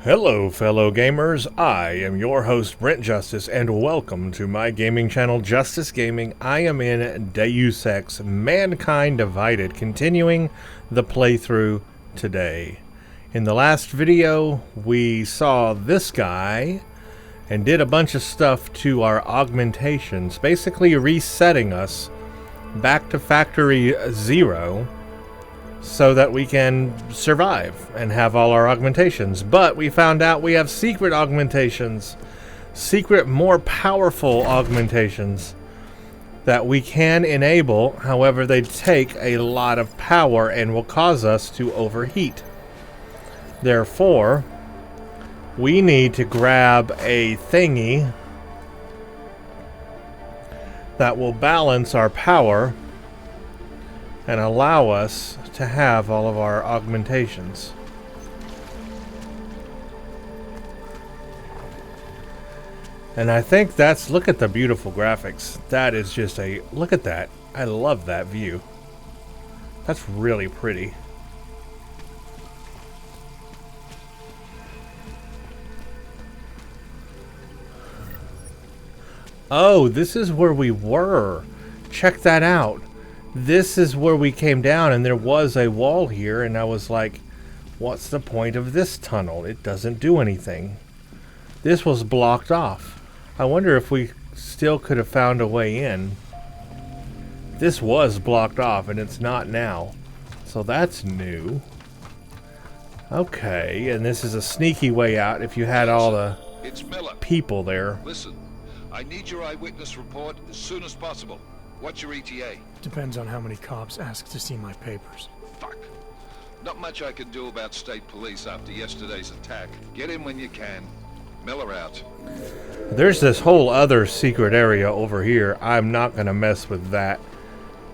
Hello fellow gamers, I am your host Brent Justice and welcome to my gaming channel Justice Gaming. I am in Deus Ex Mankind Divided, continuing the playthrough today. In the last video we saw this guy and did a bunch of stuff to our augmentations, basically resetting us back to factory 0 so that we can survive and have all our augmentations. But we found out we have secret augmentations, secret, more powerful augmentations that we can enable. However, they take a lot of power and will cause us to overheat. Therefore, we need to grab a thingy that will balance our power and allow us to have all of our augmentations. And I think that's, look at the beautiful graphics. That is just a, look at that. I love that view. That's really pretty. Oh, this is where we were. Check that out. This is where we came down, and there was a wall here, and I was like, what's the point of this tunnel? It doesn't do anything. This was blocked off. I wonder if we still could have found a way in. This was blocked off, and it's not now. So that's new. Okay, and this is a sneaky way out if you had all the people there. Listen, I need your eyewitness report as soon as possible. What's your ETA? Depends on how many cops ask to see my papers. Fuck. Not much I can do about state police after yesterday's attack. Get in when you can. Miller out. There's this whole other secret area over here. I'm not going to mess with that.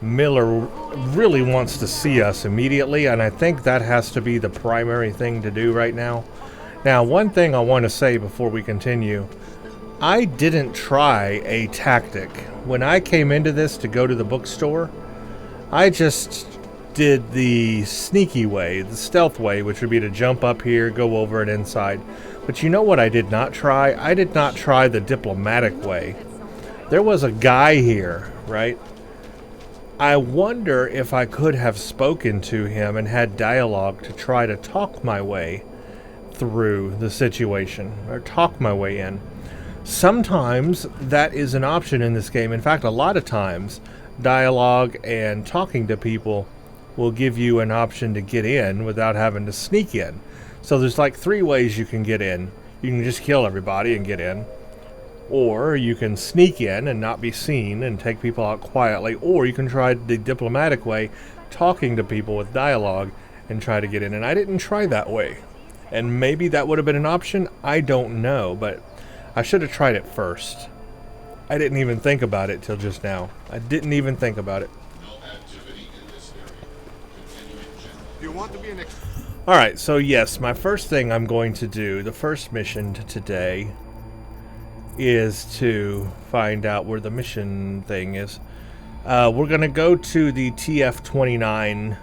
Miller really wants to see us immediately, and I think that has to be the primary thing to do right now. Now, one thing I want to say before we continue. I didn't try a tactic. When I came into this to go to the bookstore, I just did the sneaky way, the stealth way, which would be to jump up here, go over and inside. But you know what I did not try? I did not try the diplomatic way. There was a guy here, right? I wonder if I could have spoken to him and had dialogue to try to talk my way through the situation, or talk my way in. Sometimes that is an option in this game. In fact, a lot of times, dialogue and talking to people will give you an option to get in without having to sneak in. So there's like 3 ways you can get in. You can just kill everybody and get in. Or you can sneak in and not be seen and take people out quietly. Or you can try the diplomatic way, talking to people with dialogue and try to get in. And I didn't try that way. And maybe that would have been an option. I don't know, but I should have tried it first. I didn't even think about it till just now. I didn't even think about it. Alright, so yes, my first thing I'm going to do, the first mission today, is to find out where the mission thing is. We're going to go to the TF-29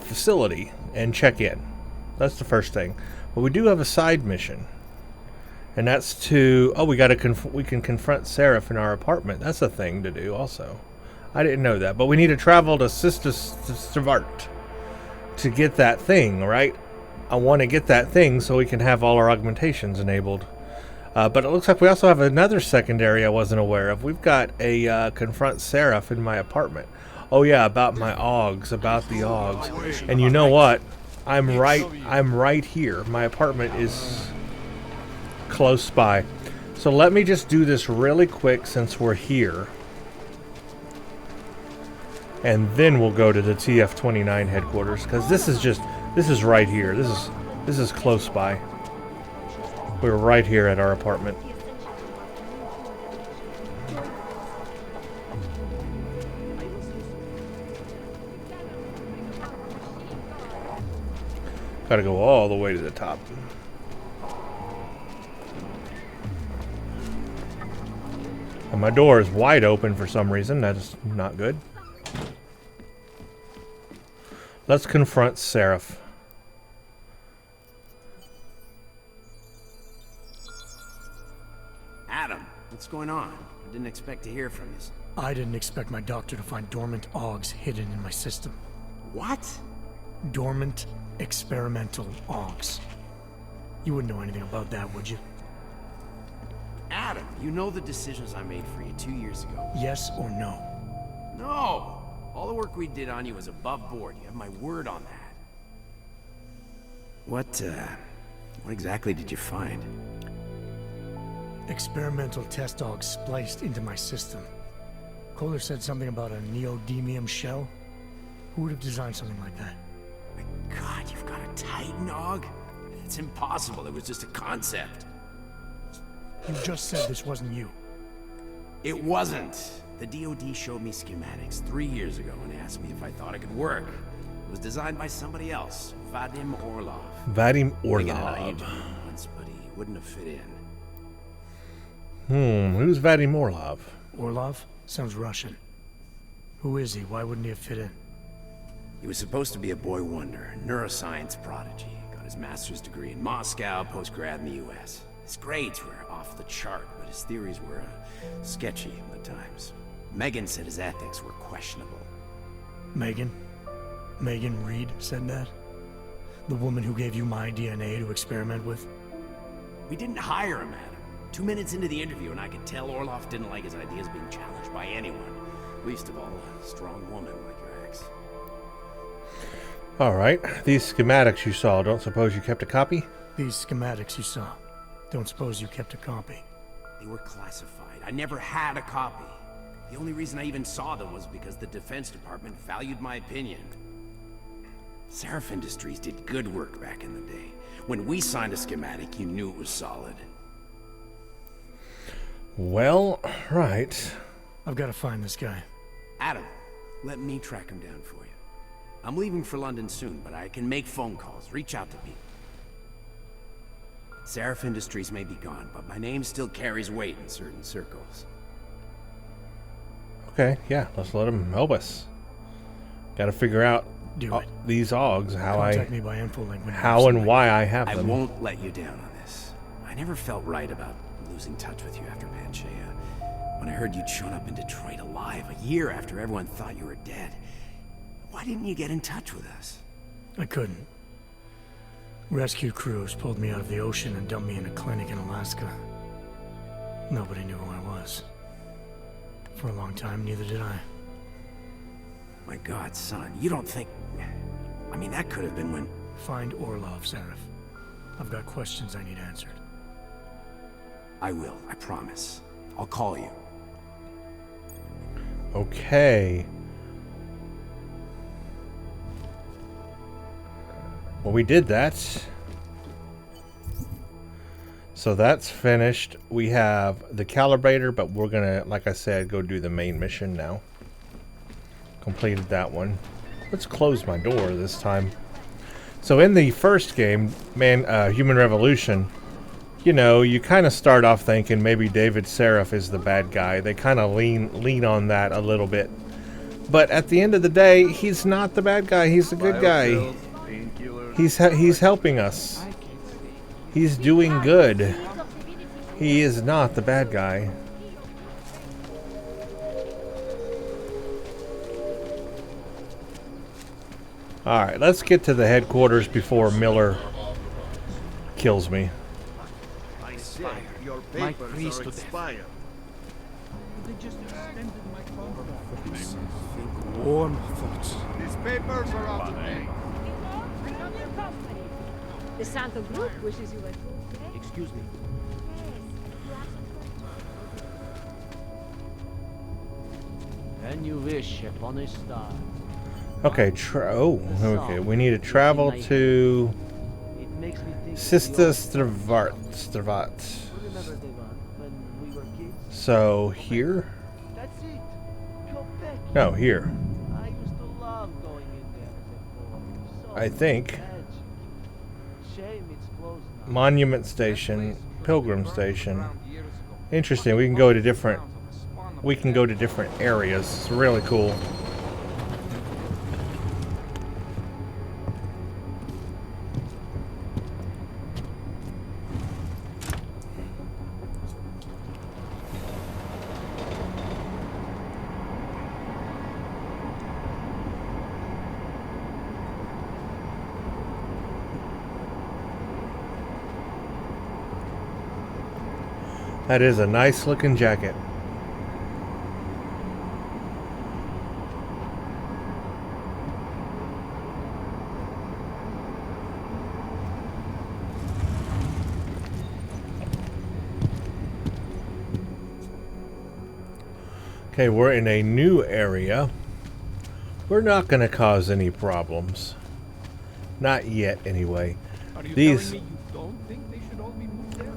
facility and check in. That's the first thing. But we do have a side mission. And that's to, oh, we can confront Seraph in our apartment. That's a thing to do also. I didn't know that. But we need to travel to Sister Stavart to get that thing, right? I want to get that thing so we can have all our augmentations enabled. But it looks like we also have another secondary I wasn't aware of. We've got a confront Seraph in my apartment. Oh yeah, about my augs, about the augs. And you know what? I'm right here. My apartment is close by. So let me just do this really quick since we're here. And then we'll go to the TF-29 headquarters, because this is right here. This is close by. We're right here at our apartment. Gotta go all the way to the top. And my door is wide open for some reason. That is not good. Let's confront Seraph. What's going on? I didn't expect to hear from you. I didn't expect my doctor to find dormant AUGs hidden in my system. What? Dormant experimental AUGs. You wouldn't know anything about that, would you? Adam, you know the decisions I made for you 2 years ago. Yes or no? No! All the work we did on you was above board. You have my word on that. What exactly did you find? Experimental test AUGs spliced into my system. Kohler said something about a neodymium shell. Who would have designed something like that? My God, you've got a Titan AUG? It's impossible. It was just a concept. You just said this wasn't you. It wasn't. The DoD showed me schematics 3 years ago and asked me if I thought it could work. It was designed by somebody else, Vadim Orlov. Vadim Megan and I Orlov. interviewed him once, but he wouldn't have fit in. Who's Vadim Orlov? Orlov? Sounds Russian. Who is he? Why wouldn't he have fit in? He was supposed to be a boy wonder, a neuroscience prodigy. Got his master's degree in Moscow, post-grad in the US. His grades were off the chart, but his theories were sketchy at times. Megan said his ethics were questionable. Megan? Megan Reed said that? The woman who gave you my DNA to experiment with? We didn't hire him, Adam. 2 minutes into the interview, and I could tell Orlov didn't like his ideas being challenged by anyone. Least of all, a strong woman like your ex. Alright, these schematics you saw, don't suppose you kept a copy? These schematics you saw. Don't suppose you kept a copy. They were classified. I never had a copy. The only reason I even saw them was because the Defense Department valued my opinion. Seraph Industries did good work back in the day. When we signed a schematic, you knew it was solid. Well, right. I've got to find this guy. Adam, let me track him down for you. I'm leaving for London soon, but I can make phone calls, reach out to people. Seraph Industries may be gone, but my name still carries weight in certain circles. Okay, yeah, let's let him help us. Gotta figure out Do it. these AUGs, Contact me by infolink when you how have and something. why I have I them. won't let you down on this. I never felt right about losing touch with you after Panchea. When I heard you'd shown up in Detroit alive a year after everyone thought you were dead. Why didn't you get in touch with us? I couldn't. Rescue crews pulled me out of the ocean and dumped me in a clinic in Alaska. Nobody knew who I was. For a long time, neither did I. My God, son, you don't think... I mean, that could have been when... Find Orlov, Seraph. I've got questions I need answered. I will, I promise. I'll call you. Okay. Well, we did that. So that's finished. We have the calibrator, but we're gonna, like I said, go do the main mission now. Completed that one. Let's close my door this time. So in the first game, Human Revolution, you know, you kind of start off thinking maybe David Seraph is the bad guy. They kind of lean on that a little bit. But at the end of the day, he's not the bad guy. He's the good guy. He's helping us. He's doing good. He is not the bad guy. Alright, let's get to the headquarters before Miller kills me. I said your papers are expired. Warm thoughts. These papers are out of date. The Santo Group wishes you a Excuse me. When you wish upon a star. Okay, okay, we need to travel to It makes me think Sister Stravat. remember the one when we were kids? So, here? That's it. Go back. No, here. I used to love going in there as a boy. So I think. magic. Shame it's closed now. Monument Station, Pilgrim Station. Interesting, we can go to different areas. It's really cool. That is a nice looking jacket. Okay, we're in a new area. We're not going to cause any problems. Not yet, anyway.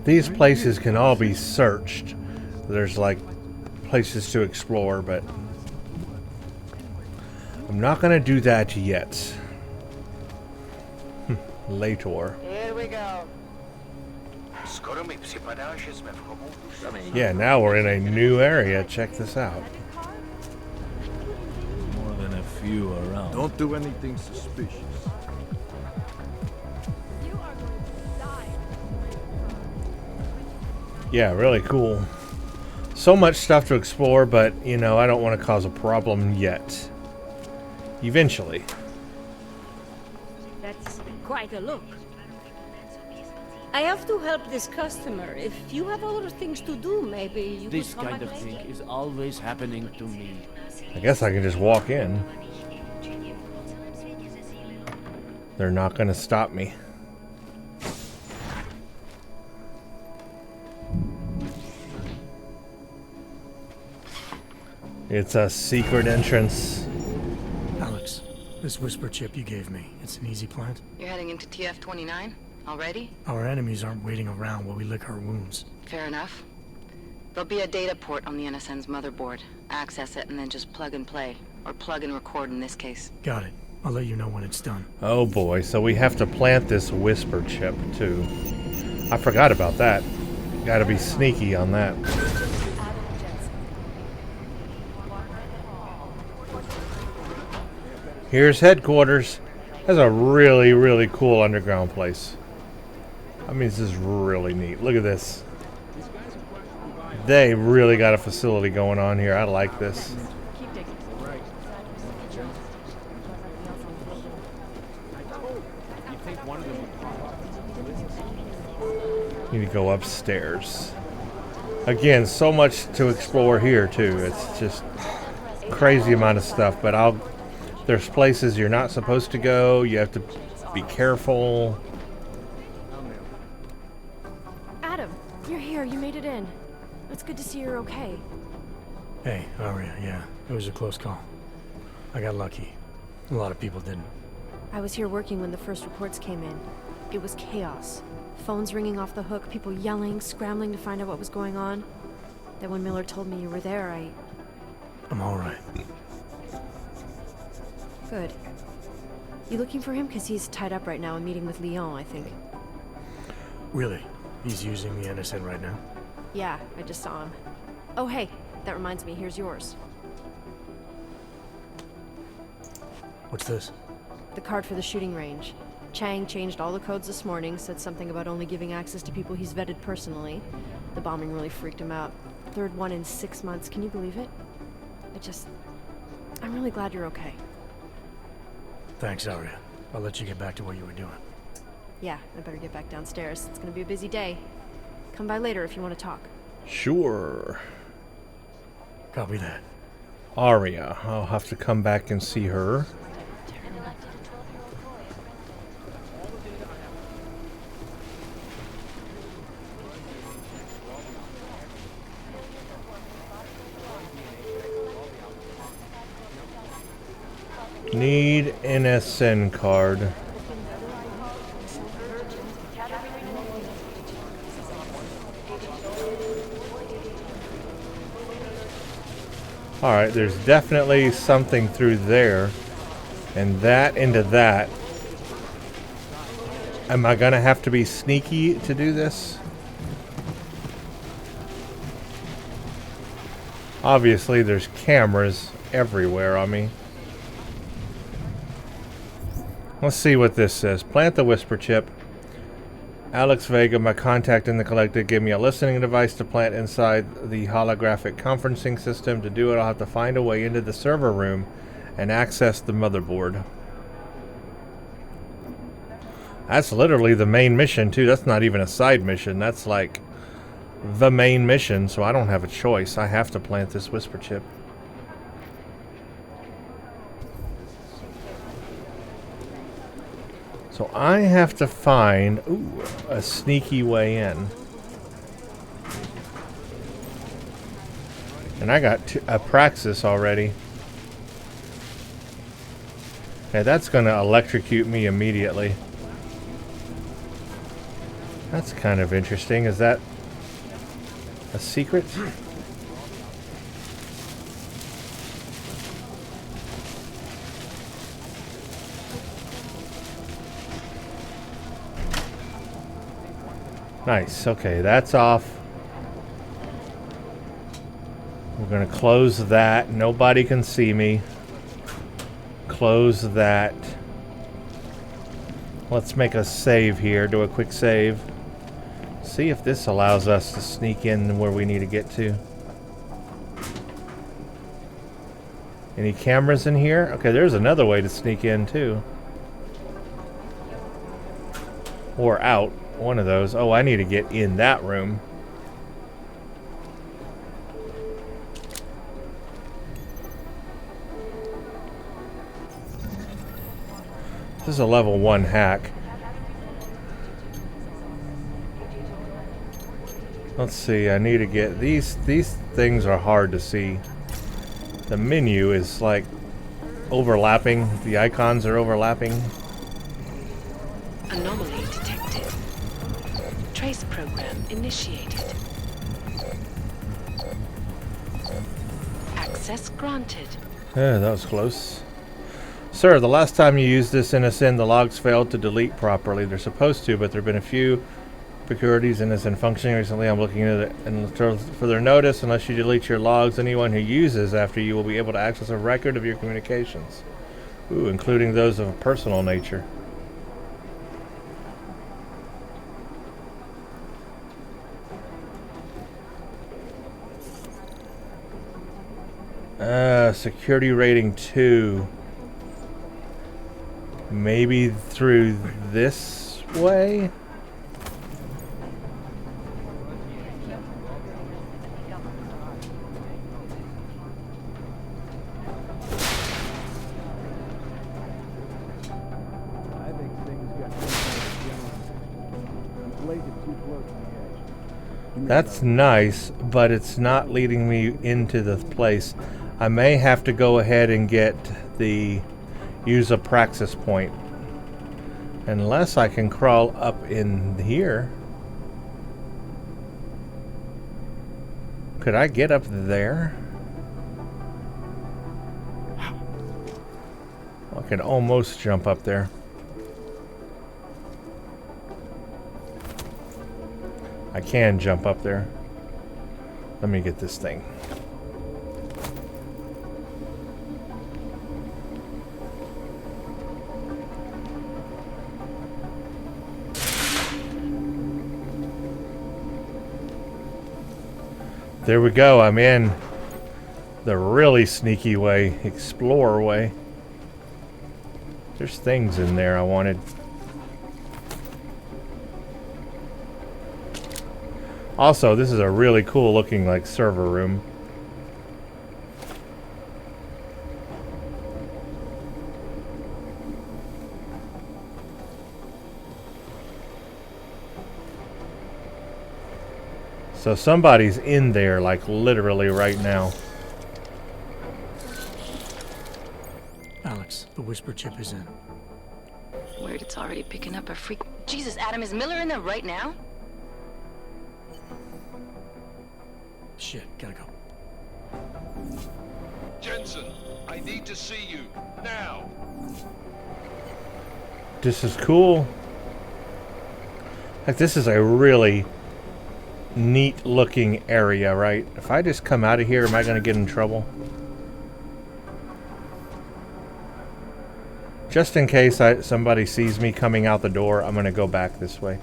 These places can all be searched. There's like places to explore, but I'm not going to do that yet. Later. Here we go. Yeah, now we're in a new area. Check this out. More than a few around. Don't do anything suspicious. You are going to die. Yeah, really cool. So much stuff to explore, but, you know, I don't want to cause a problem yet. Eventually. That's quite a look. I have to help this customer. If you have other things to do, maybe you This could come kind of back thing later. is always happening to me. I guess I can just walk in. They're not going to stop me. It's a secret entrance. Alex, this whisper chip you gave me, it's an easy plant? You're heading into TF-29 already? Our enemies aren't waiting around while we lick our wounds. Fair enough. There'll be a data port on the NSN's motherboard. Access it and then just plug and play. Or plug and record in this case. Got it. I'll let you know when it's done. Oh boy, so we have to plant this whisper chip too. I forgot about that. Gotta be sneaky on that. Here's headquarters. That's a really, really cool underground place. I mean, this is really neat. Look at this. They really got a facility going on here. I like this. Need to go upstairs. Again, so much to explore here too. It's just crazy amount of stuff, but there's places you're not supposed to go. You have to be careful. Adam, you're here. You made it in. It's good to see you're okay. Hey, Aria, yeah, it was a close call. I got lucky. A lot of people didn't. I was here working when the first reports came in. It was chaos. Phones ringing off the hook, people yelling, scrambling to find out what was going on. Then when Miller told me you were there, I'm alright. Good. You looking for him? Because he's tied up right now and meeting with Leon, I think. Really? He's using the NSN right now? Yeah, I just saw him. Oh, hey, that reminds me, here's yours. What's this? The card for the shooting range. Chang changed all the codes this morning, said something about only giving access to people he's vetted personally. The bombing really freaked him out. Third one in 6 months, can you believe it? I'm really glad you're okay. Thanks, Aria. I'll let you get back to what you were doing. Yeah, I better get back downstairs. It's gonna be a busy day. Come by later if you want to talk. Sure. Copy that. Aria. I'll have to come back and see her. Need NSN card. Alright, there's definitely something through there. And that into that. Am I gonna have to be sneaky to do this? Obviously, there's cameras everywhere on me. Let's see what this says. Plant the whisper chip. Alex Vega, my contact in the collective, gave me a listening device to plant inside the holographic conferencing system. To do it, I'll have to find a way into the server room and access the motherboard. That's literally the main mission, too. That's not even a side mission. That's like the main mission, so I don't have a choice. I have to plant this whisper chip. So I have to find a sneaky way in. And I got a Praxis already. Okay, that's going to electrocute me immediately. That's kind of interesting. Is that a secret? Nice. Okay, that's off. We're going to close that. Nobody can see me. Close that. Let's make a save here. Do a quick save. See if this allows us to sneak in where we need to get to. Any cameras in here? Okay, there's another way to sneak in too. Or out. One of those. Oh, I need to get in that room. This is a level 1 hack. Let's see, I need to get these things are hard to see. The menu is like overlapping. The icons are overlapping. Anomaly detected. Trace program initiated. Access granted. Yeah, that was close. Sir, the last time you used this NSN, the logs failed to delete properly. They're supposed to, but there have been a few peculiarities in NSN functioning recently. I'm looking at it and for their notice. Unless you delete your logs, anyone who uses after you will be able to access a record of your communications. Ooh, including those of a personal nature. Security rating 2. Maybe through this way? That's nice, but it's not leading me into the place. I may have to go ahead and get use a praxis point. Unless I can crawl up in here. Could I get up there? I can almost jump up there. I can jump up there. Let me get this thing. There we go. I'm in the really sneaky way, explorer way. There's things in there I wanted. Also, this is a really cool looking like server room. So somebody's in there like literally right now. Alex, the whisper chip is in. Weird, it's already picking up a freak. Jesus, Adam, is Miller in there right now? Shit, gotta go. Jensen, I need to see you now. This is cool. Like, this is a really neat looking area, right? If I just come out of here, am I going to get in trouble? Just in case somebody sees me coming out the door, I'm going to go back this way.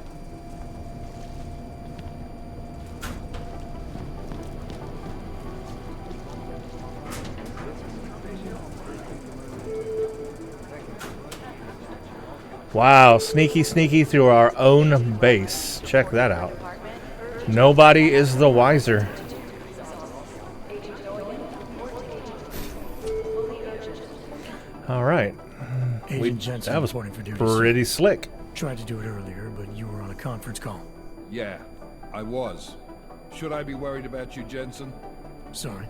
Wow, sneaky through our own base. Check that out. Nobody is the wiser. All right. Agent Jensen That was reporting for duty. pretty slick. Tried to do it earlier, but you were on a conference call. Yeah, I was. Should I be worried about you, Jensen? Sorry.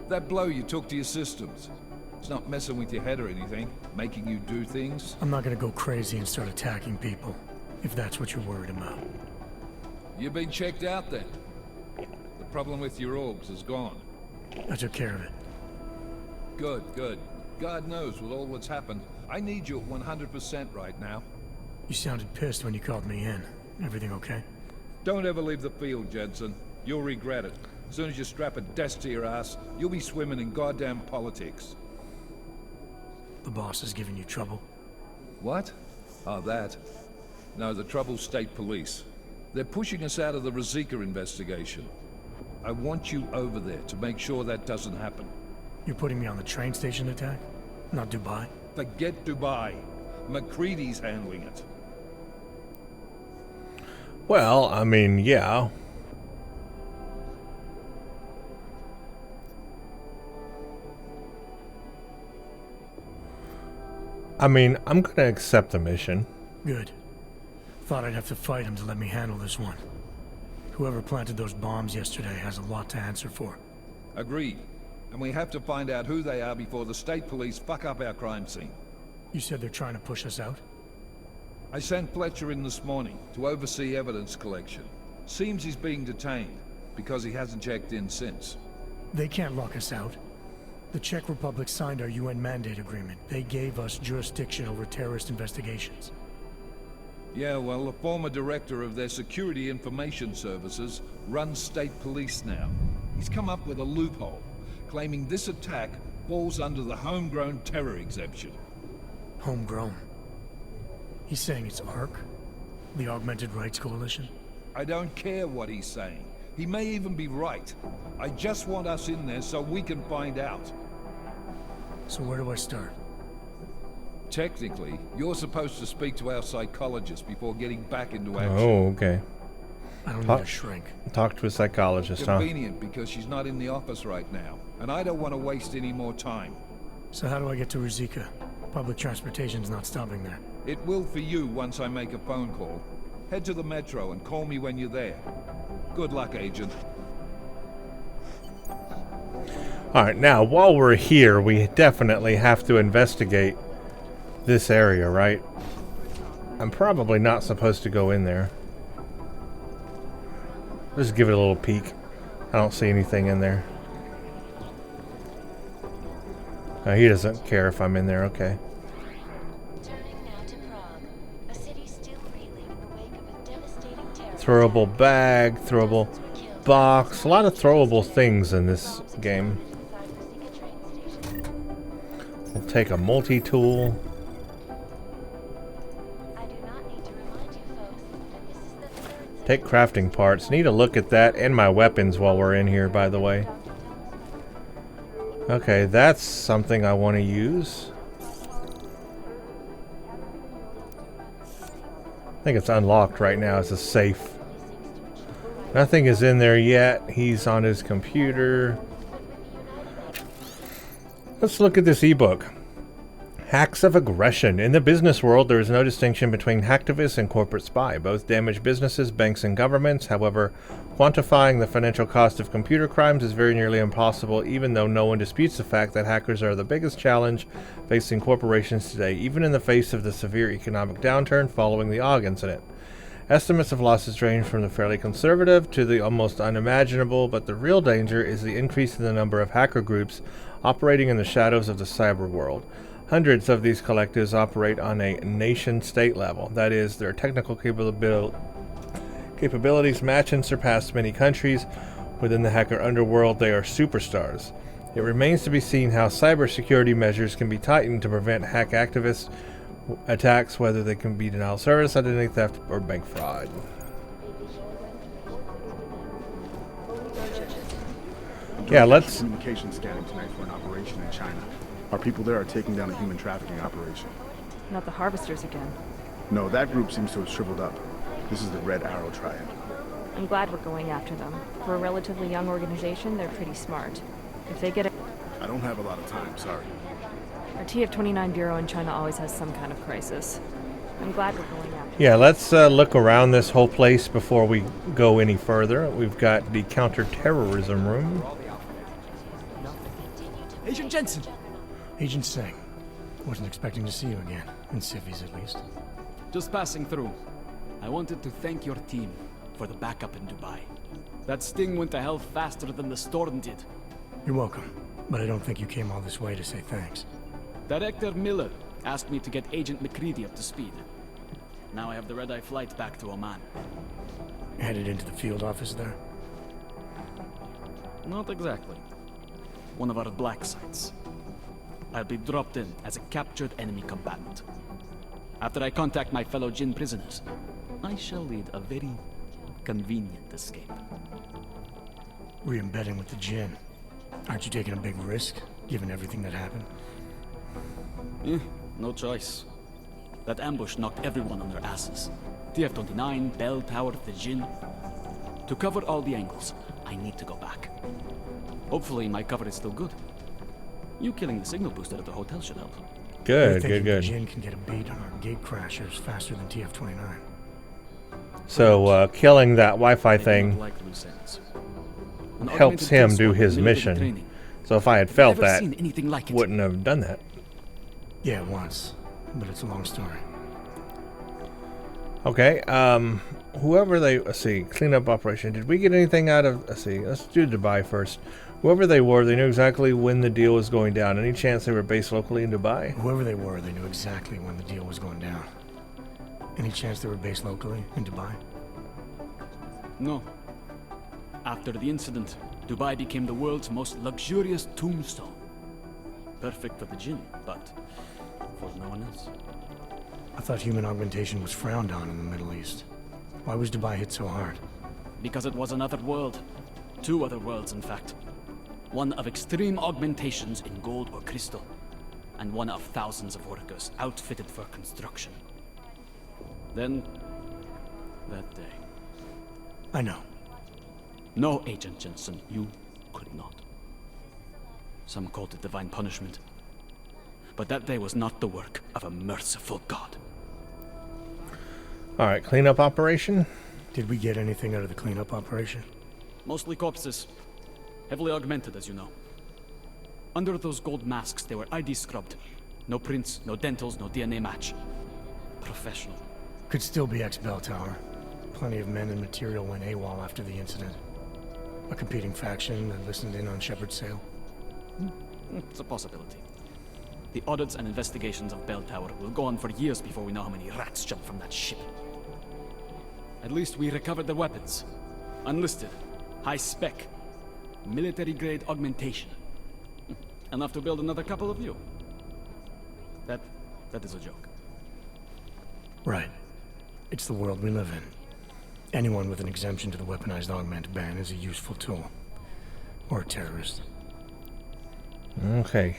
That blow you took to your systems. It's not messing with your head or anything, making you do things. I'm not gonna go crazy and start attacking people, if that's what you're worried about. You've been checked out then. The problem with your orgs is gone. I took care of it. Good, good. God knows with all that's happened, I need you at 100% right now. You sounded pissed when you called me in. Everything okay? Don't ever leave the field, Jensen. You'll regret it. As soon as you strap a desk to your ass, you'll be swimming in goddamn politics. The boss is giving you trouble? What? Oh, that. No, the trouble's state police. They're pushing us out of the Rosika investigation. I want you over there to make sure that doesn't happen. You're putting me on the train station attack? Not Dubai? Forget Dubai. McCready's handling it. Well, I mean, yeah. I mean, I'm gonna accept the mission. Good. Thought I'd have to fight him to let me handle this one. Whoever planted those bombs yesterday has a lot to answer for. Agreed. And we have to find out who they are before the state police fuck up our crime scene. You said they're trying to push us out? I sent Fletcher in this morning to oversee evidence collection. Seems he's being detained, because he hasn't checked in since. They can't lock us out. The Czech Republic signed our UN mandate agreement. They gave us jurisdiction over terrorist investigations. Yeah, well, the former director of their security information services runs state police now. He's come up with a loophole, claiming this attack falls under the homegrown terror exemption. Homegrown? He's saying it's ARC? The Augmented Rights Coalition? I don't care what he's saying. He may even be right. I just want us in there so we can find out. So where do I start? Technically, you're supposed to speak to our psychologist before getting back into action. Oh, okay. I don't need a shrink. Talk to a psychologist, huh? Convenient, because she's not in the office right now, and I don't want to waste any more time. So how do I get to Rosika? Public transportation's not stopping there. It will for you once I make a phone call. Head to the metro and call me when you're there. Good luck, Agent. Alright, now, while we're here, we definitely have to investigate this area, right? I'm probably not supposed to go in there. Just give it a little peek. I don't see anything in there. Oh, he doesn't care if I'm in there, okay. Throwable bag, throwable box. A lot of throwable things in this game. We'll take a multi-tool. Take crafting parts. Need to look at that and my weapons while we're in here, by the way. Okay, that's something I want to use. I think it's unlocked right now. It's a safe. Nothing is in there yet. He's on his computer. Let's look at this ebook. Hacks of Aggression. In the business world, there is no distinction between hacktivist and corporate spy. Both damage businesses, banks, and governments. However, quantifying the financial cost of computer crimes is very nearly impossible, even though no one disputes the fact that hackers are the biggest challenge facing corporations today, even in the face of the severe economic downturn following the AUG incident. Estimates of losses range from the fairly conservative to the almost unimaginable, but the real danger is the increase in the number of hacker groups operating in the shadows of the cyber world. Hundreds of these collectives operate on a nation-state level. That is, their technical capabilities match and surpass many countries. Within the hacker underworld, they are superstars. It remains to be seen how cybersecurity measures can be tightened to prevent hack activist attacks, whether they can be denial of service, identity theft, or bank fraud. Yeah, let's... Communication scanning tonight for an operation in China. Our people there are taking down a human trafficking operation. Not the Harvesters again. No, that group seems to have shriveled up. This is the Red Arrow Triad. I'm glad we're going after them. For a relatively young organization, they're pretty smart. If they get I don't have a lot of time, sorry. Our TF-29 bureau in China always has some kind of crisis. I'm glad we're going after them. Yeah, let's look around this whole place before we go any further. We've got the counterterrorism room. Agent Jensen! Agent Singh. Wasn't expecting to see you again. In civvies, at least. Just passing through. I wanted to thank your team for the backup in Dubai. That sting went to hell faster than the storm did. You're welcome, but I don't think you came all this way to say thanks. Director Miller asked me to get Agent McCready up to speed. Now I have the red-eye flight back to Oman. Headed into the field office there? Not exactly. One of our black sites. I'll be dropped in as a captured enemy combatant. After I contact my fellow Jinn prisoners, I shall lead a very convenient escape. Re-embedding with the Jinn. Aren't you taking a big risk, given everything that happened? No choice. That ambush knocked everyone on their asses. TF-29, Bell Tower, the Jinn. To cover all the angles, I need to go back. Hopefully my cover is still good. You killing the signal booster at the hotel should help. Good. The Jinn can get a beat on our gate crashers faster than TF-29. So, killing that Wi-Fi thing helps him do his mission. So if I had felt that, wouldn't have done that. Yeah, once. But it's a long story. Okay, whoever they... Let's see, cleanup operation. Did we get anything out of... Let's see, let's do Dubai first. Whoever they were, they knew exactly when the deal was going down. Any chance they were based locally in Dubai? Whoever they were, they knew exactly when the deal was going down. Any chance they were based locally in Dubai? No. After the incident, Dubai became the world's most luxurious tombstone. Perfect for the Jinn, but for no one else. I thought human augmentation was frowned on in the Middle East. Why was Dubai hit so hard? Because it was another world. Two other worlds, in fact. One of extreme augmentations in gold or crystal, and one of thousands of workers outfitted for construction. Then, that day. I know. No, Agent Jensen, you could not. Some called it divine punishment. But that day was not the work of a merciful God. Alright, cleanup operation? Did we get anything out of the cleanup operation? Mostly corpses. Heavily augmented, as you know. Under those gold masks, they were ID scrubbed. No prints, no dentals, no DNA match. Professional. Could still be ex-Bell Tower. Plenty of men and material went AWOL after the incident. A competing faction that listened in on Shepard's sale. It's a possibility. The audits and investigations of Bell Tower will go on for years before we know how many rats jumped from that ship. At least we recovered the weapons. Unlisted. High spec. Military-grade augmentation. Enough to build another couple of you. That is a joke. Right. It's the world we live in. Anyone with an exemption to the weaponized augment ban is a useful tool. Or a terrorist. Okay.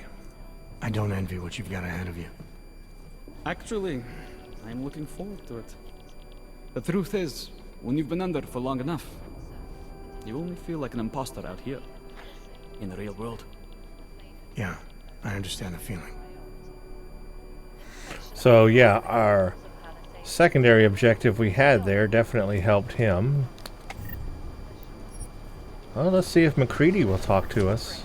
I don't envy what you've got ahead of you. Actually, I'm looking forward to it. The truth is, when you've been under for long enough, you only feel like an imposter out here, in the real world. Yeah, I understand the feeling. So yeah, our secondary objective we had there definitely helped him. Well, let's see if McCready will talk to us.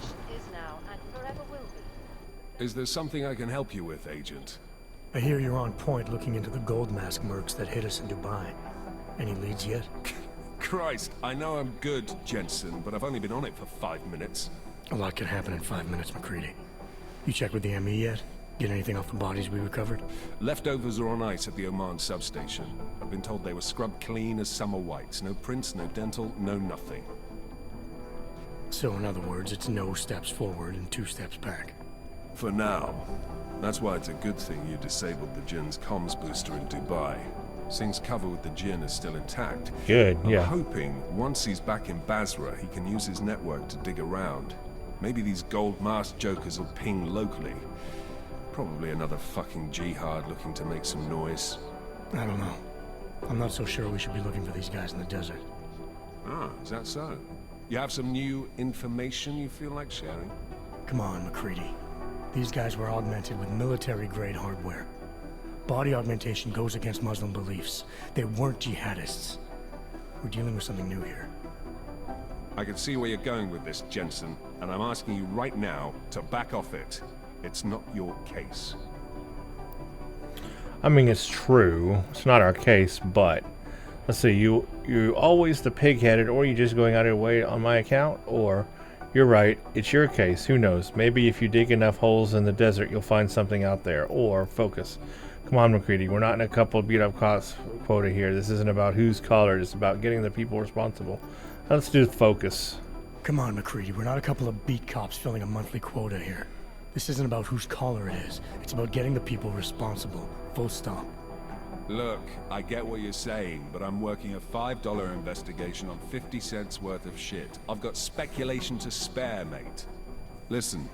Is there something I can help you with, Agent? I hear you're on point looking into the gold mask mercs that hit us in Dubai. Any leads yet? Christ, I know I'm good, Jensen, but I've only been on it for 5 minutes. A lot can happen in 5 minutes, McCready. You checked with the ME yet? Get anything off the bodies we recovered? Leftovers are on ice at the Oman substation. I've been told they were scrubbed clean as summer whites. No prints, no dental, no nothing. So in other words, it's no steps forward and 2 steps back. For now. That's why it's a good thing you disabled the Jinn's comms booster in Dubai. Singh's cover with the Jinn is still intact. Good, yeah. I'm hoping once he's back in Basra, he can use his network to dig around. Maybe these gold mask jokers will ping locally. Probably another fucking jihad looking to make some noise. I don't know. I'm not so sure we should be looking for these guys in the desert. Ah, is that so? You have some new information you feel like sharing? Come on, McCready. These guys were augmented with military-grade hardware. Body augmentation goes against Muslim beliefs. They weren't jihadists. We're dealing with something new here. I can see where you're going with this, Jensen, and I'm asking you right now to back off it. It's not your case. I mean, it's true. It's not our case, but let's see. You always the pig-headed, or you just going out of your way on my account, or you're right. It's your case. Who knows? Maybe if you dig enough holes in the desert, you'll find something out there. Or focus. Come on, McCready. We're not in a couple beat up cops quota here. This isn't about who's collared. It's about getting the people responsible. Let's do focus. Come on, McCready. We're not a couple of beat cops filling a monthly quota here. This isn't about whose collar it is. It's about getting the people responsible. Full stop. Look, I get what you're saying, but I'm working a $5 investigation on 50 cents worth of shit. I've got speculation to spare, mate. Listen,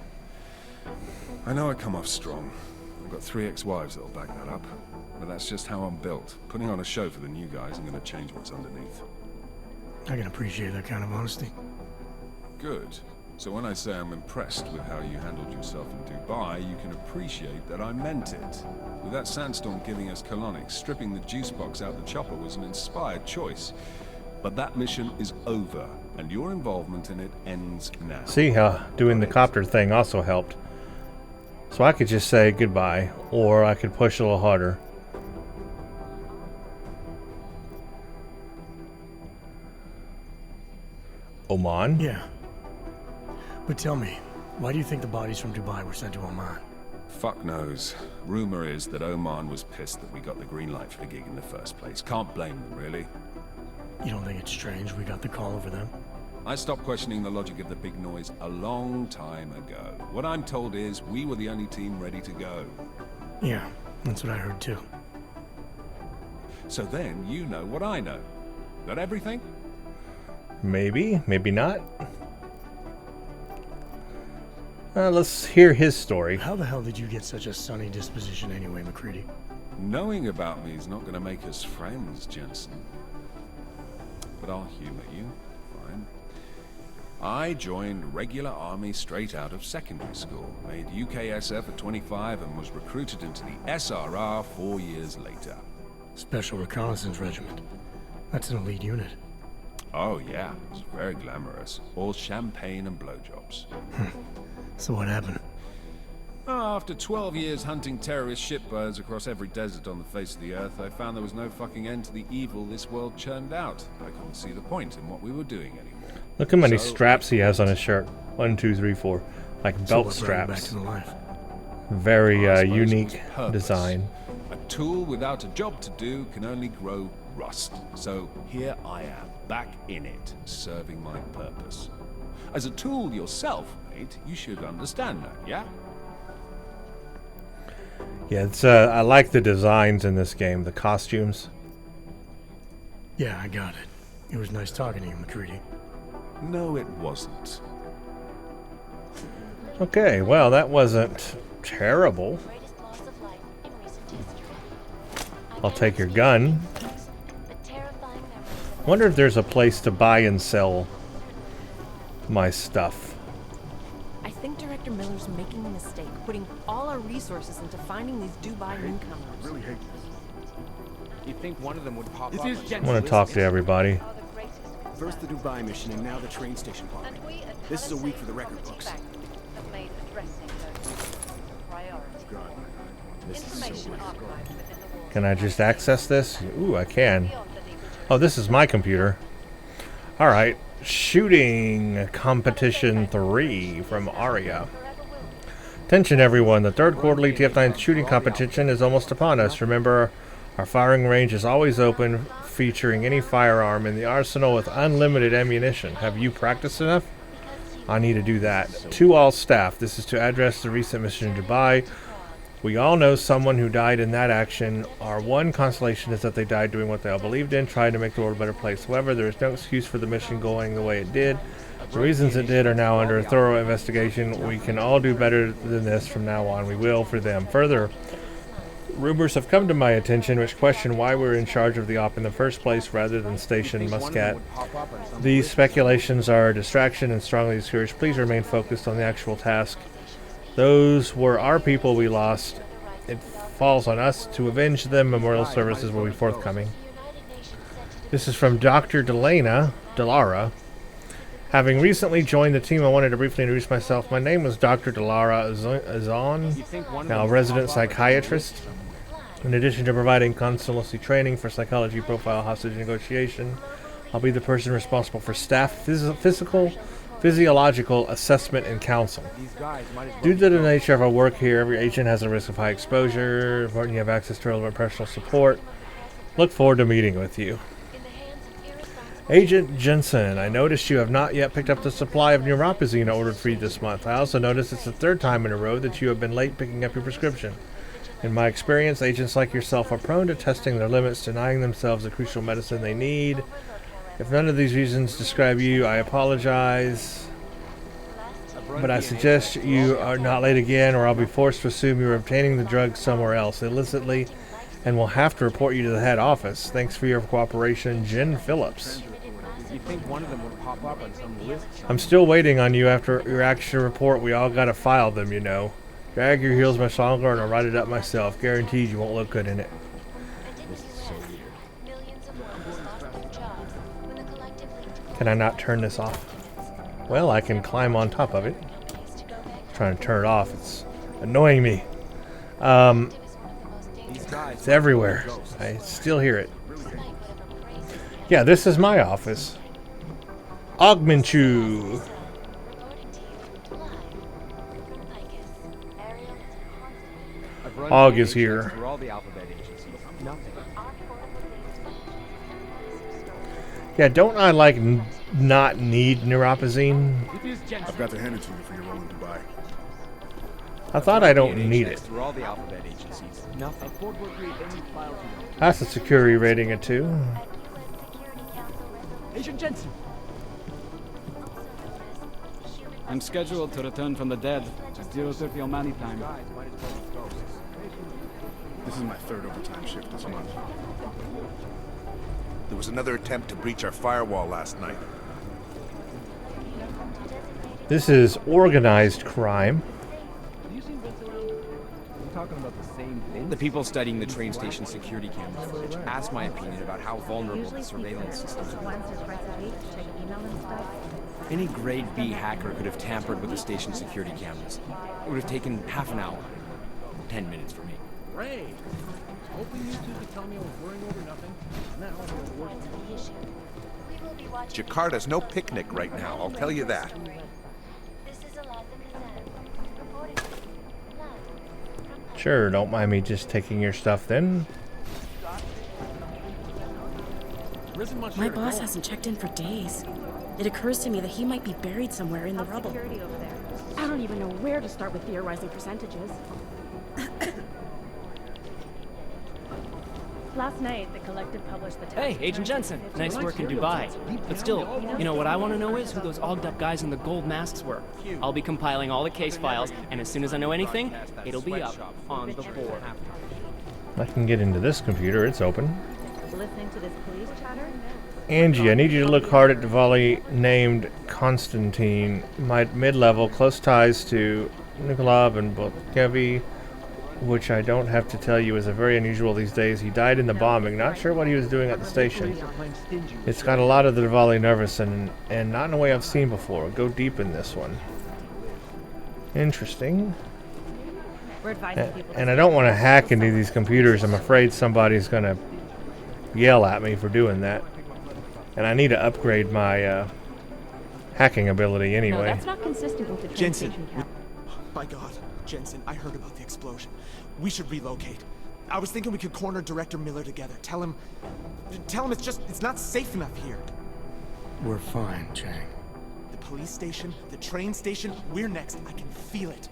I know I come off strong. I've got 3 ex-wives that'll back that up. But that's just how I'm built. Putting on a show for the new guys isn't gonna change what's underneath. I can appreciate that kind of honesty. Good. So when I say I'm impressed with how you handled yourself in Dubai, you can appreciate that I meant it. With that sandstorm giving us colonics, stripping the juice box out the chopper was an inspired choice. But that mission is over, and your involvement in it ends now. See how doing the copter thing also helped. So I could just say goodbye, or I could push a little harder. Oman? Yeah. But tell me, why do you think the bodies from Dubai were sent to Oman? Fuck knows. Rumor is that Oman was pissed that we got the green light for the gig in the first place. Can't blame them, really. You don't think it's strange we got the call over them? I stopped questioning the logic of the big noise a long time ago. What I'm told is we were the only team ready to go. Yeah, that's what I heard too. So then you know what I know. That everything? Maybe, maybe not. Let's hear his story. How the hell did you get such a sunny disposition anyway, McCready? Knowing about me is not going to make us friends, Jensen. But I'll humor you. Fine. I joined regular army straight out of secondary school, made UKSF at 25 and was recruited into the SRR 4 years later. Special Reconnaissance Regiment. That's an elite unit. Oh yeah, it's very glamorous. All champagne and blowjobs. So what happened? After 12 years hunting terrorist shitbirds across every desert on the face of the earth, I found there was no fucking end to the evil this world churned out. I couldn't see the point in what we were doing anymore. Look how many straps he has on his shirt. 1, 2, 3, 4. Like belt straps. Back to the life. Very unique design. A tool without a job to do can only grow rust. So here I am, back in it, serving my purpose. As a tool yourself, mate, you should understand that, yeah? Yeah, it's I like the designs in this game, the costumes. Yeah, I got it. It was nice talking to you, McCready. No, it wasn't. Okay, well, that wasn't terrible. I'll take your gun. Wonder if there's a place to buy and sell my stuff. I think Director Miller's making a mistake, putting all our resources into finding these Dubai newcomers. I really hate this. You think one of them would pop up? I want to talk to everybody. First the Dubai mission and now the train station part. This is a week for the record books. This is so weird. Can I just access this? Ooh, I can. Oh, this is my computer. Alright. Shooting Competition 3 from Aria. Attention everyone, the third quarterly TF9 shooting competition is almost upon us. Remember, our firing range is always open, featuring any firearm in the arsenal with unlimited ammunition. Have you practiced enough? I need to do that. To all staff, this is to address the recent mission in Dubai. We all know someone who died in that action. Our one consolation is that they died doing what they all believed in, trying to make the world a better place. However, there is no excuse for the mission going the way it did. The reasons it did are now under a thorough investigation. We can all do better than this from now on. We will for them. Further, Rumors have come to my attention which question why we're in charge of the op in the first place rather than Station Muscat. These speculations are a distraction and strongly discouraged. Please remain focused on the actual task. Those were our people we lost. It falls on us to avenge them. Memorial services will be forthcoming. This is from Dr. Delara. Having recently joined the team, I wanted to briefly introduce myself. My name is Dr. Delara Azan, now a resident psychiatrist. In addition to providing consultancy training for psychology profile hostage negotiation, I'll be the person responsible for staff physiological assessment and counsel. Due to the nature of our work here, every agent has a risk of high exposure. Important you have access to relevant personal support. Look forward to meeting with you. Agent Jensen, I noticed you have not yet picked up the supply of neuropozyne ordered for you this month. I also noticed it's the third time in a row that you have been late picking up your prescription. In my experience, agents like yourself are prone to testing their limits, denying themselves the crucial medicine they need. If none of these reasons describe you, I apologize. But I suggest you are not late again, or I'll be forced to assume you're obtaining the drug somewhere else illicitly, and will have to report you to the head office. Thanks for your cooperation, Jen Phillips. You think one of them would pop up on some list? I'm still waiting on you after your action report. We all gotta file them, you know. Drag your heels much longer and I'll write it up myself. Guaranteed you won't look good in it. Can I not turn this off? Well, I can climb on top of it. Trying to turn it off. It's annoying me. It's everywhere. I still hear it. Yeah, this is my office. Augmentu. Aug is here. Yeah, don't I like not need neuropozyne? I've got to hand it to you for your role in Dubai. I thought I don't need it. That's a security rating of 2. Agent Jensen. I'm scheduled to return from the dead at 0:30 Omani time. This is my third overtime shift this month. There was another attempt to breach our firewall last night. This is organized crime. The people studying the train station security camera footage asked my opinion about how vulnerable the surveillance systems are. Any grade B hacker could have tampered with the station security cameras. It would have taken half an hour. 10 minutes for me. Ray! Hoping you two could tell me I was worrying over nothing. Now I'm working. Jakarta's no picnic right now, I'll tell you that. Sure, don't mind me just taking your stuff then. My boss hasn't checked in for days. It occurs to me that he might be buried somewhere in the rubble. I don't even know where to start with theorizing percentages. Last night, the collective published the Hey, Agent Jensen. Nice work in Dubai. But still, you know what I want to know is who those ogged-up guys in the gold masks were. I'll be compiling all the case files, and as soon as I know anything, it'll be up on the board. I can get into this computer. It's open. Listening to this police chatter? Angie, I need you to look hard at Diwali named Konstantin. My mid-level, close ties to Nikolov and Bolkevi, which I don't have to tell you is a very unusual these days. He died in the bombing. Not sure what he was doing at the station. It's got a lot of the Diwali nervous and not in a way I've seen before. Go deep in this one. Interesting. And I don't want to hack into these computers. I'm afraid somebody's going to yell at me for doing that. And I need to upgrade my hacking ability anyway. No, that's not consistent with the Jensen. My God, Jensen, I heard about the explosion. We should relocate. I was thinking we could corner Director Miller together. Tell him it's not safe enough here. We're fine, Chang. The police station, the train station, we're next. I can feel it.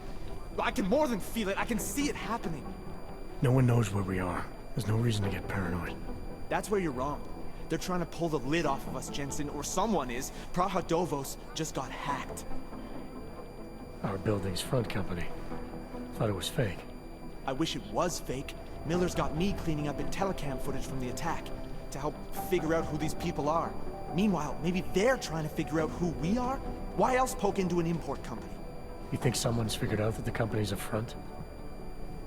I can more than feel it. I can see it happening. No one knows where we are. There's no reason to get paranoid. That's where you're wrong. They're trying to pull the lid off of us, Jensen, or someone is. Praha Dovos just got hacked. Our building's front company. Thought it was fake. I wish it was fake. Miller's got me cleaning up telecam footage from the attack to help figure out who these people are. Meanwhile, maybe they're trying to figure out who we are? Why else poke into an import company? You think someone's figured out that the company's a front?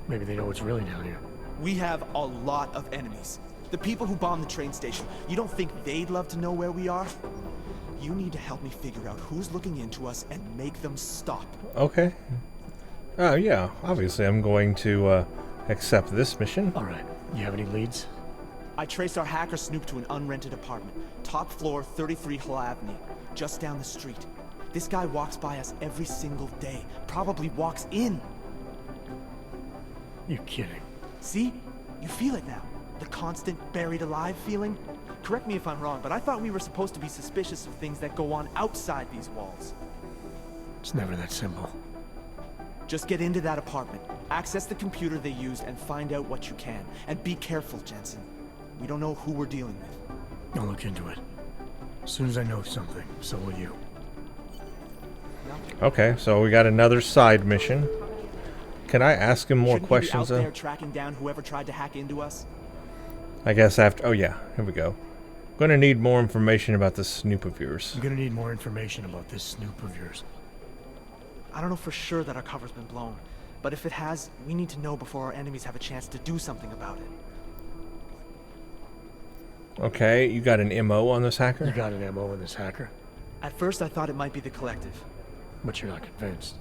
Maybe they know what's really down here. We have a lot of enemies. The people who bombed the train station. You don't think they'd love to know where we are? You need to help me figure out who's looking into us and make them stop. Okay. Yeah, obviously I'm going to accept this mission. Alright, you have any leads? I traced our hacker snoop to an unrented apartment. Top floor, 33 Hull Avenue. Just down the street. This guy walks by us every single day. Probably walks in. You're kidding. See? You feel it now. The constant buried alive feeling? Correct me if I'm wrong, but I thought we were supposed to be suspicious of things that go on outside these walls. It's never that simple. Just get into that apartment, access the computer they used, and find out what you can. And be careful, Jensen. We don't know who we're dealing with. I'll look into it. As soon as I know something, so will you. Okay, so we got another side mission. Can I ask him more questions? Shouldn't he be out there tracking down whoever tried to hack into us? I guess after... Oh yeah, here we go. Gonna need more information about this snoop of yours. I'm gonna need more information about this snoop of yours. I don't know for sure that our cover's been blown, but if it has, we need to know before our enemies have a chance to do something about it. Okay, you got an MO on this hacker? You got an MO on this hacker? At first I thought it might be the Collective. But you're not convinced.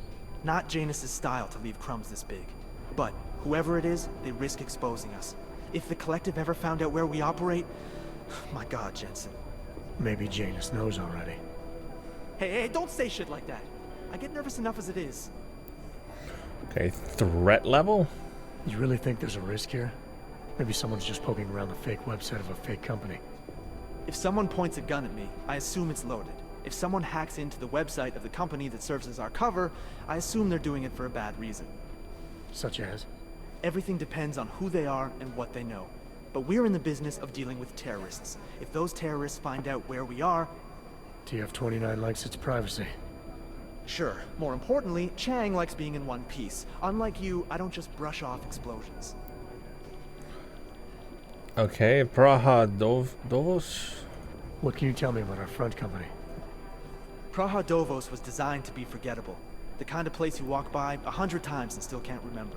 Not Janus's style to leave crumbs this big. But whoever it is, they risk exposing us. If the Collective ever found out where we operate... My God, Jensen. Maybe Janus knows already. Hey, don't say shit like that. I get nervous enough as it is. Okay, threat level? You really think there's a risk here? Maybe someone's just poking around the fake website of a fake company. If someone points a gun at me, I assume it's loaded. If someone hacks into the website of the company that serves as our cover, I assume they're doing it for a bad reason. Such as? Everything depends on who they are and what they know. But we're in the business of dealing with terrorists. If those terrorists find out where we are... TF-29 likes its privacy. Sure. More importantly, Chang likes being in one piece. Unlike you, I don't just brush off explosions. Okay, Praha Dovos? What can you tell me about our front company? Praha Dovos was designed to be forgettable. The kind of place you walk by 100 times and still can't remember.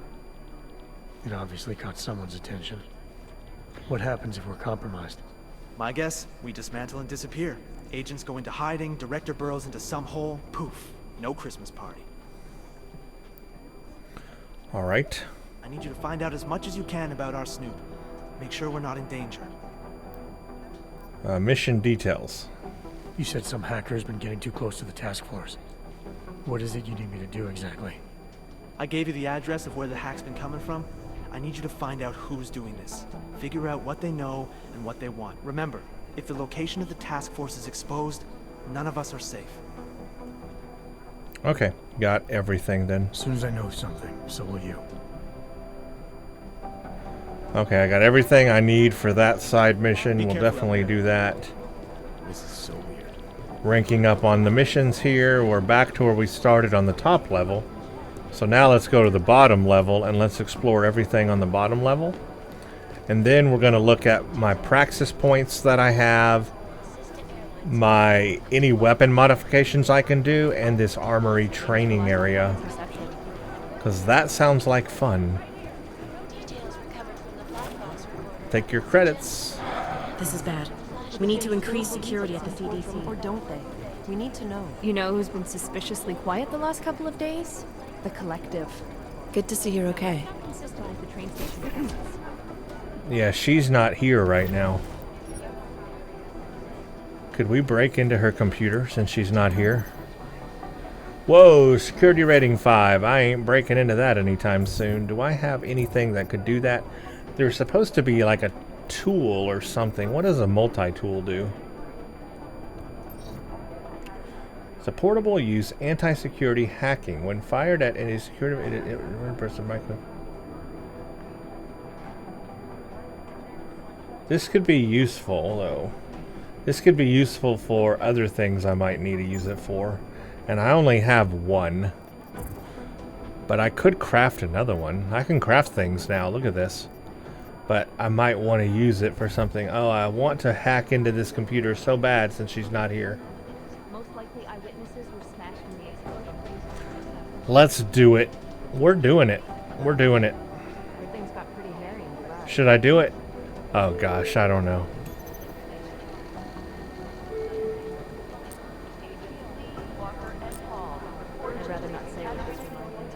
It obviously caught someone's attention. What happens if we're compromised? My guess, we dismantle and disappear. Agents go into hiding, director burrows into some hole, poof. No Christmas party. Alright. I need you to find out as much as you can about our snoop. Make sure we're not in danger. Mission details. You said some hacker's been getting too close to the task force. What is it you need me to do exactly? I gave you the address of where the hack's been coming from. I need you to find out who's doing this. Figure out what they know and what they want. Remember, if the location of the task force is exposed, none of us are safe. Okay, got everything then. As soon as I know something, so will you. Okay, I got everything I need for that side mission. We'll definitely do that. This is so weird. Ranking up on the missions here. We're back to where we started on the top level. So now let's go to the bottom level and let's explore everything on the bottom level. And then we're going to look at my praxis points that I have, any weapon modifications I can do, and this armory training area. Because that sounds like fun. Take your credits. This is bad. We need to increase security at the CDC. Or don't they? We need to know. You know who's been suspiciously quiet the last couple of days? The Collective. Good to see you're okay. Yeah, she's not here right now. Could we break into her computer since she's not here? Whoa, security rating 5. I ain't breaking into that anytime soon. Do I have anything that could do that? There's supposed to be like a tool or something. What does a multi-tool do? Supportable use anti-security hacking. When fired at any security... This could be useful, though. This could be useful for other things I might need to use it for. And I only have one. But I could craft another one. I can craft things now. Look at this. But I might want to use it for something. Oh, I want to hack into this computer so bad since she's not here. Most likely eyewitnesses were smashed in the explosion. Let's do it. We're doing it. We're doing it. Everything's got pretty hairy in the back. Should I do it? Oh gosh, I don't know. I'd rather not say what this reminds me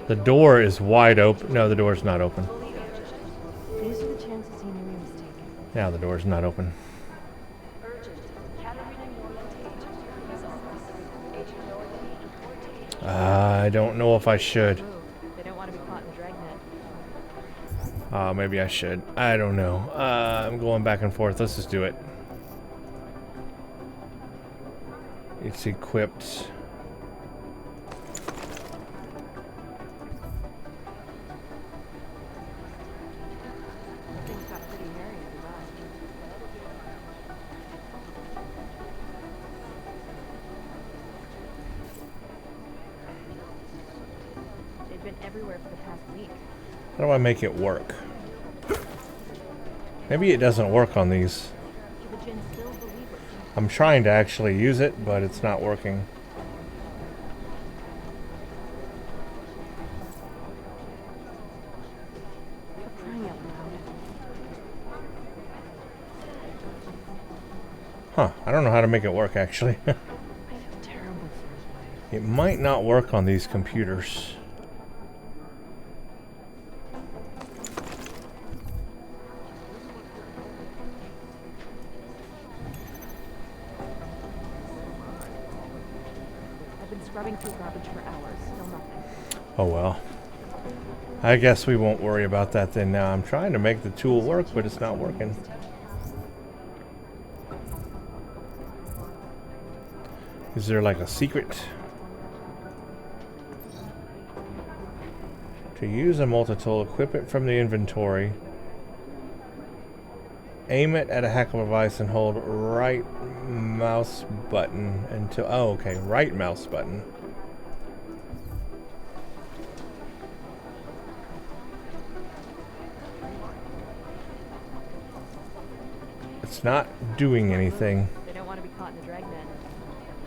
of. The door is wide open. No, the door's not open. These are the chances he knew he was taking. Now the door's not open. I don't know if I should. They don't want to be caught in the dragnet. Maybe I should. I don't know. I'm going back and forth. Let's just do it. It's equipped. Things got pretty hairy in the back. They've been everywhere for the past week. How do I make it work? Maybe it doesn't work on these. I'm trying to actually use it, but it's not working. For crying out loud. Huh, I don't know how to make it work actually. I feel terrible for his wife. It might not work on these computers. I've been scrubbing through garbage for hours, still nothing. Oh well. I guess we won't worry about that then now. I'm trying to make the tool work, but it's not working. Is there like a secret? To use a multi-tool, equip it from the inventory. Aim it at a hackable device and hold right mouse button until... Oh, okay. Right mouse button. It's not doing anything. They don't want to be caught in the dragnet.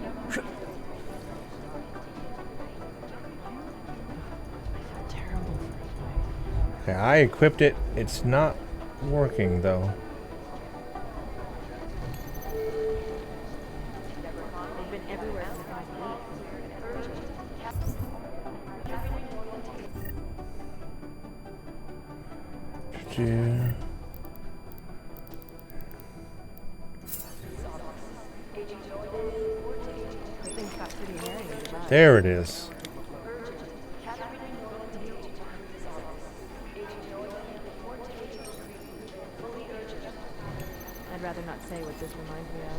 I feel terrible for his wife. Okay, I equipped it. It's not working though. They've been everywhere for the past week. There it is. I'd rather not say what this reminds me of.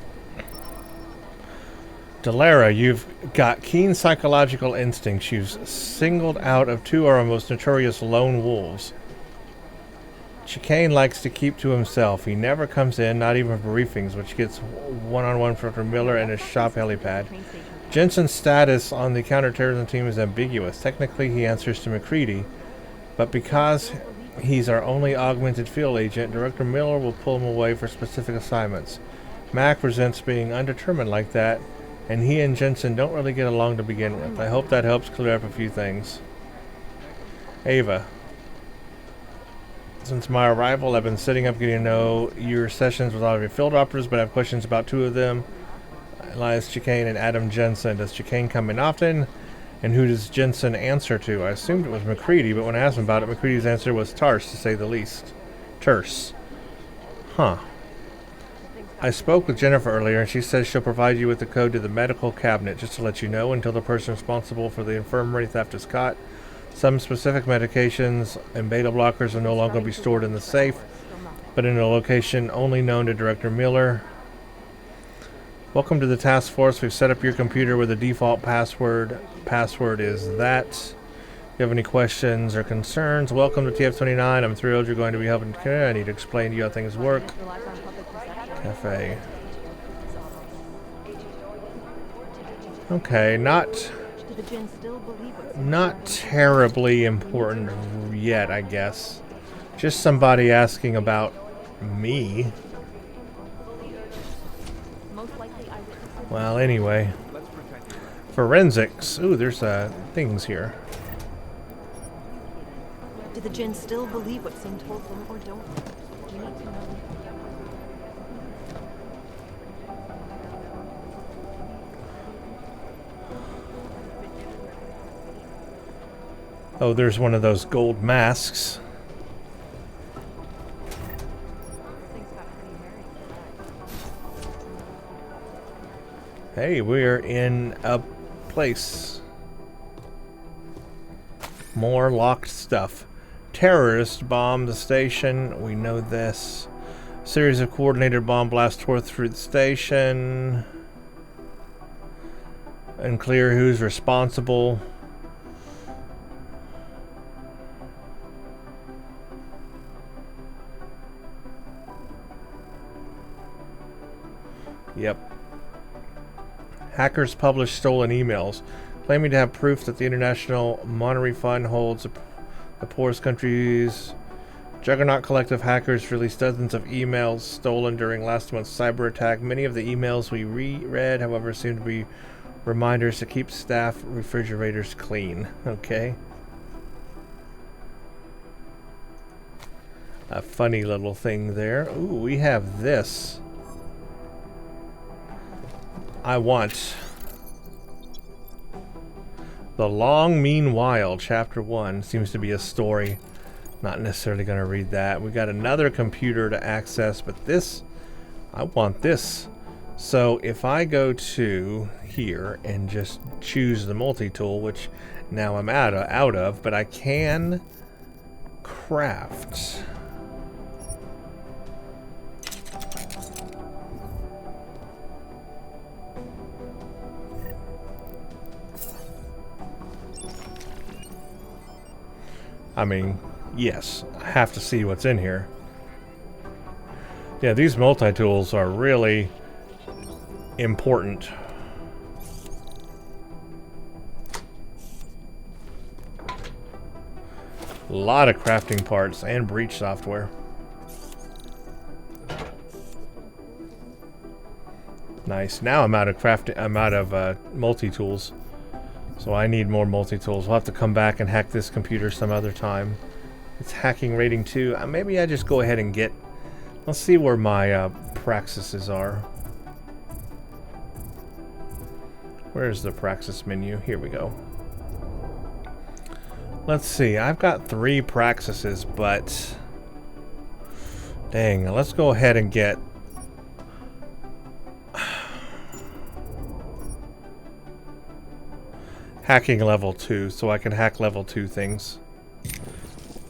Delara, you've got keen psychological instincts. You've singled out of two of our most notorious lone wolves. Chicane likes to keep to himself. He never comes in, not even for briefings, which gets one-on-one from Miller and his shop helipad. Jensen's status on the counterterrorism team is ambiguous. Technically, he answers to McCready, but because he's our only augmented field agent, Director Miller will pull him away for specific assignments. Mac resents being undetermined like that, and he and Jensen don't really get along to begin with. I hope that helps clear up a few things. Ava. Since my arrival, I've been setting up getting to know your sessions with all of your field operatives, but I have questions about two of them. Elias Chicane and Adam Jensen. Does Chicane come in often? And who does Jensen answer to? I assumed it was McCready, but when I asked him about it, McCready's answer was terse, to say the least. Terse. Huh. I spoke with Jennifer earlier, and she says she'll provide you with the code to the medical cabinet, just to let you know, until the person responsible for the infirmary theft is caught. Some specific medications and beta blockers will no longer be stored in the safe, but in a location only known to Director Miller. Welcome to the task force. We've set up your computer with a default password. Password is that. If you have any questions or concerns, welcome to TF29. I'm thrilled you're going to be helping. I need to explain to you how things work. Cafe. Okay, not Do the Jinn still believe what's Not terribly important yet, I guess. Just somebody asking about me. Well, anyway. Forensics. Ooh, there's things here. Do the Jinn still believe what's being told them, or don't? You need to know. Oh, there's one of those gold masks. Hey, we're in a place. More locked stuff. Terrorists bombed the station. We know this. Series of coordinated bomb blasts tore through the station. Unclear who's responsible. Yep. Hackers published stolen emails, claiming to have proof that the International Monetary Fund holds the poorest countries. Juggernaut Collective hackers released dozens of emails stolen during last month's cyber attack. Many of the emails we reread, however, seem to be reminders to keep staff refrigerators clean. Okay. A funny little thing there. Ooh, we have this. I want The Long Meanwhile, Chapter 1. Seems to be a story. Not necessarily going to read that. We got another computer to access, but this, I want this. So if I go to here and just choose the multi-tool, which now I'm out of, but I can craft. I mean, yes, I have to see what's in here. Yeah, these multi-tools are really important. A lot of crafting parts and breach software. Nice. Now I'm out of crafting. I'm out of multi-tools. So I need more multi-tools. We'll have to come back and hack this computer some other time. It's hacking rating 2. Maybe I just go ahead and get... Let's see where my praxises are. Where's the praxis menu? Here we go. Let's see. I've got 3 praxises, but... Dang, let's go ahead and get... hacking level 2, so I can hack level 2 things.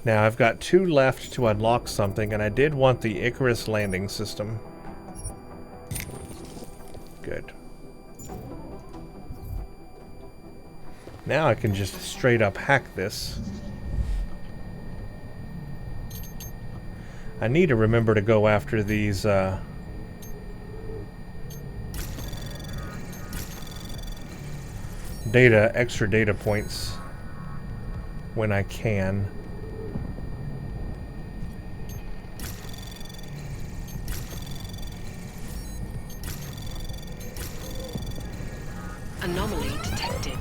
Now I've got 2 left to unlock something, and I did want the Icarus landing system. Good. Now I can just straight up hack this. I need to remember to go after these extra data points when I can. Anomaly detected.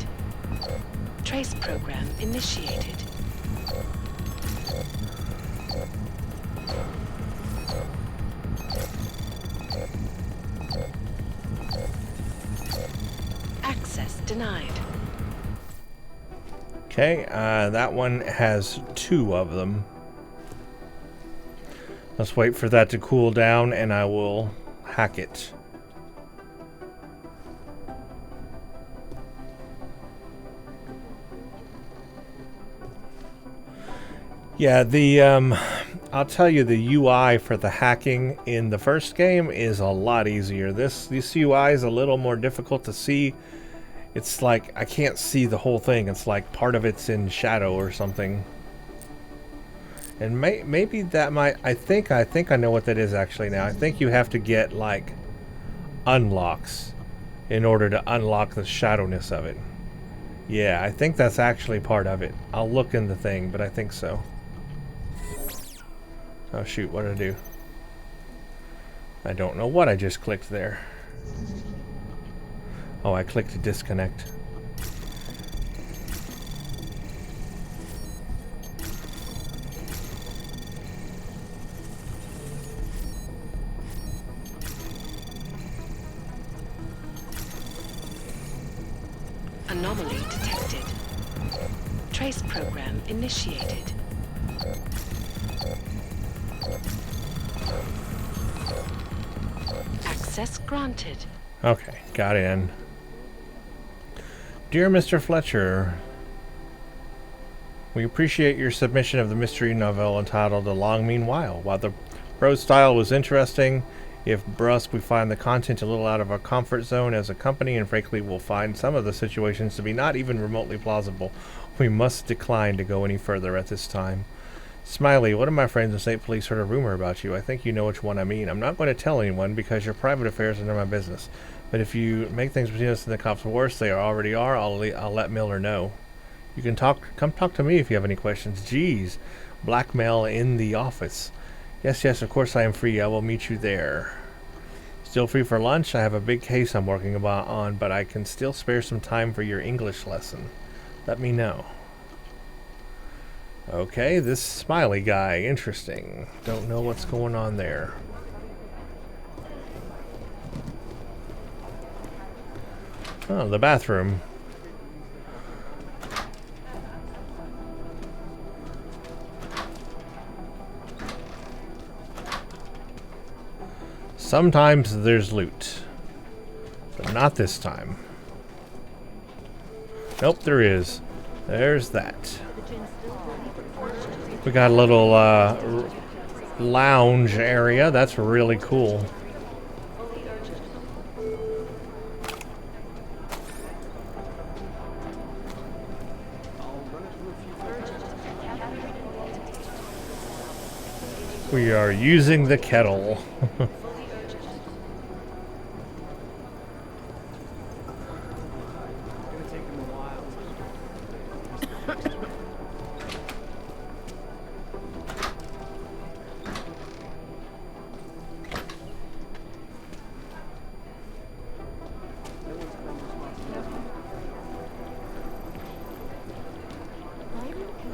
Trace program initiated. Access denied. Okay, that one has 2 of them. Let's wait for that to cool down and I will hack it. Yeah, the I'll tell you, the UI for the hacking in the first game is a lot easier. This UI is a little more difficult to see. It's like I can't see the whole thing. It's like part of it's in shadow or something. And maybe that might... I think I know what that is actually now. I think you have to get like unlocks in order to unlock the shadowness of it. Yeah, I think that's actually part of it. I'll look in the thing, but I think so. Oh shoot, what did I do? I don't know what I just clicked there. Oh, I clicked to disconnect. Anomaly detected. Trace program initiated. Access granted. Okay, got in. Dear Mr. Fletcher, we appreciate your submission of the mystery novel entitled A Long Meanwhile. While the prose style was interesting, if brusque, we find the content a little out of our comfort zone as a company, and frankly will find some of the situations to be not even remotely plausible. We must decline to go any further at this time. Smiley, one of my friends in state police heard a rumor about you. I think you know which one I mean. I'm not going to tell anyone because your private affairs are none of my business. But if you make things between us and the cops worse, they already are, I'll let Miller know. You can come talk to me if you have any questions. Jeez, blackmail in the office. Yes, of course I am free. I will meet you there. Still free for lunch? I have a big case I'm working on, but I can still spare some time for your English lesson. Let me know. Okay, this Smiley guy, interesting. Don't know what's going on there. Oh, the bathroom. Sometimes there's loot, but not this time. Nope, there is. There's that. We got a little lounge area. That's really cool. We are using the kettle.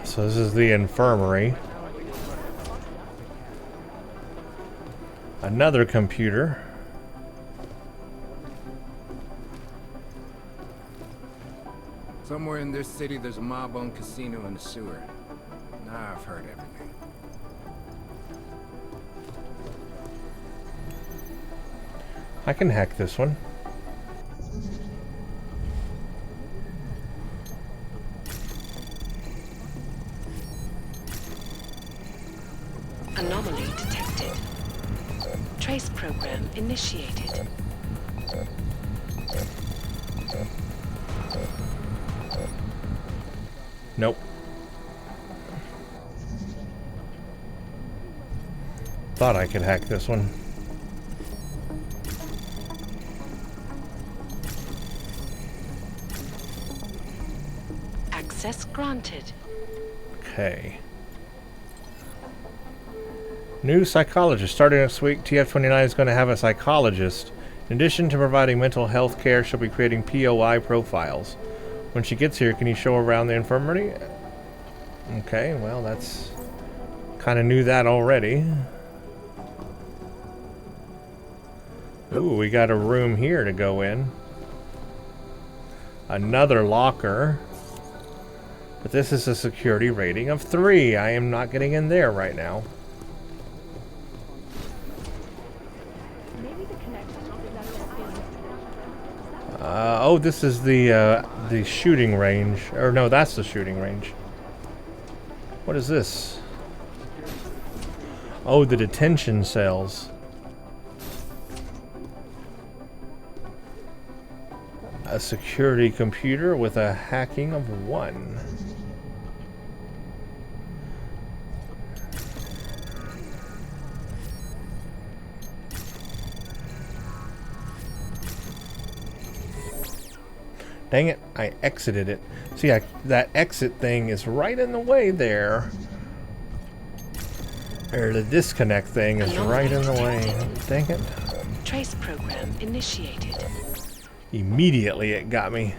So this is the infirmary. Another computer. Somewhere in this city, there's a mob-owned casino in the sewer. Now I've heard everything. I can hack this one. Anomaly detected. Trace program initiated. Nope. Thought I could hack this one. Access granted. Okay. New psychologist. Starting next week, TF-29 is going to have a psychologist. In addition to providing mental health care, she'll be creating POI profiles. When she gets here, can you show her around the infirmary? Okay, well, that's... kind of knew that already. Ooh, we got a room here to go in. Another locker. But this is a security rating of 3. I am not getting in there right now. Oh, this is the shooting range. Or no, that's the shooting range. What is this? Oh, the detention cells. A security computer with a hacking of 1. Dang it, I exited it. See, that exit thing is right in the way there. Or the disconnect thing is right in the way. Dang it. Trace program initiated. Immediately it got me.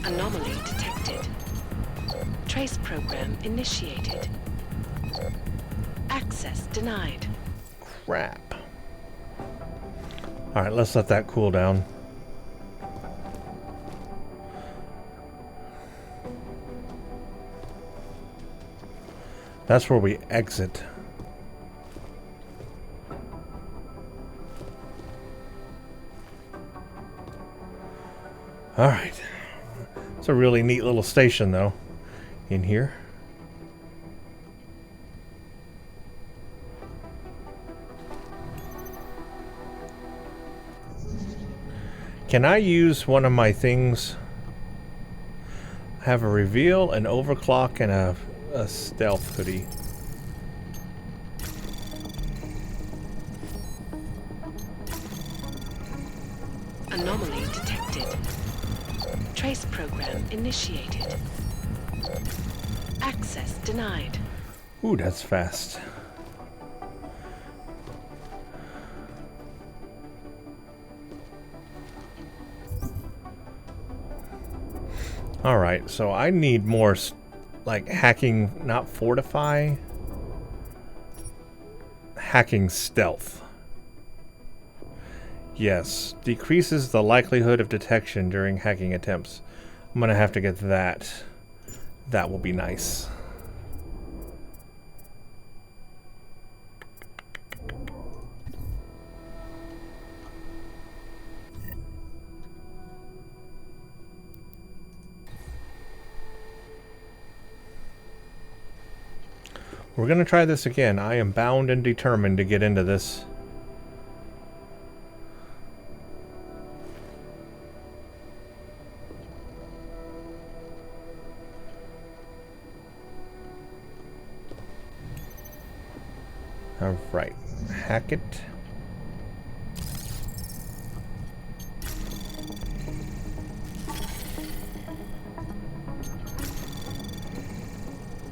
Anomaly detected. Trace program initiated. Access denied. Crap. Alright, let's let that cool down. That's where we exit. Alright. It's a really neat little station, though, in here. Can I use one of my things? Have a reveal, an overclock, and a stealth hoodie. Anomaly detected. Trace program initiated. Access denied. Ooh, that's fast. Alright, so I need more, like, hacking, not fortify. Hacking stealth. Yes, decreases the likelihood of detection during hacking attempts. I'm gonna have to get that. That will be nice. We're gonna try this again. I am bound and determined to get into this. Alright, hack it.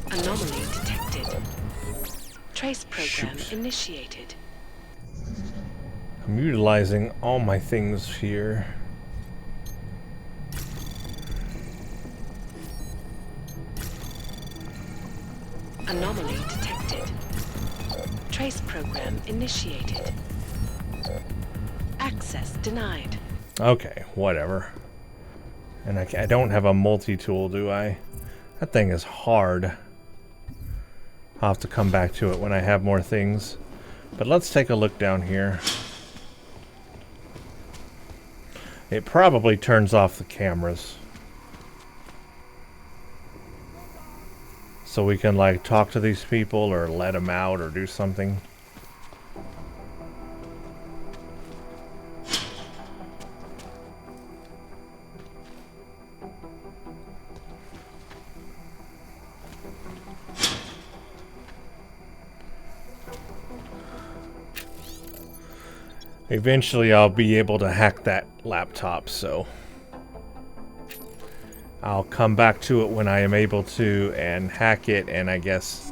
Anomaly detected. Trace program initiated. I'm utilizing all my things here. Anomaly detected. Trace program initiated. Access denied. Okay, whatever. And I don't have a multi-tool, do I? That thing is hard. I'll have to come back to it when I have more things. But let's take a look down here. It probably turns off the cameras. So we can, like, talk to these people or let them out or do something. Eventually I'll be able to hack that laptop, so I'll come back to it when I am able to and hack it and I guess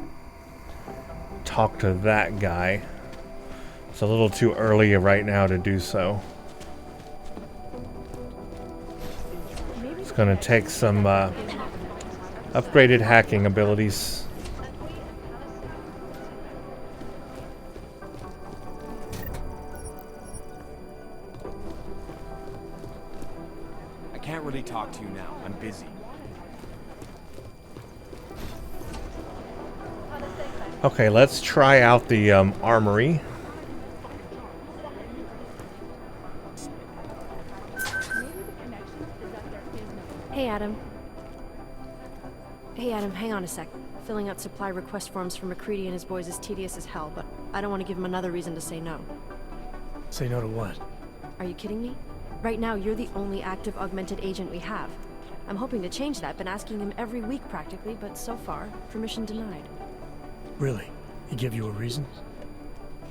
talk to that guy. It's a little too early right now to do so. It's going to take some upgraded hacking abilities. I can't really talk to you now. I'm busy. Okay, let's try out the armory. Hey, Adam. Hey, Adam, hang on a sec. Filling out supply request forms for McCready and his boys is tedious as hell, but I don't want to give him another reason to say no. Say no to what? Are you kidding me? Right now, you're the only active augmented agent we have. I'm hoping to change that, been asking him every week practically, but so far, permission denied. Really? He give you a reason?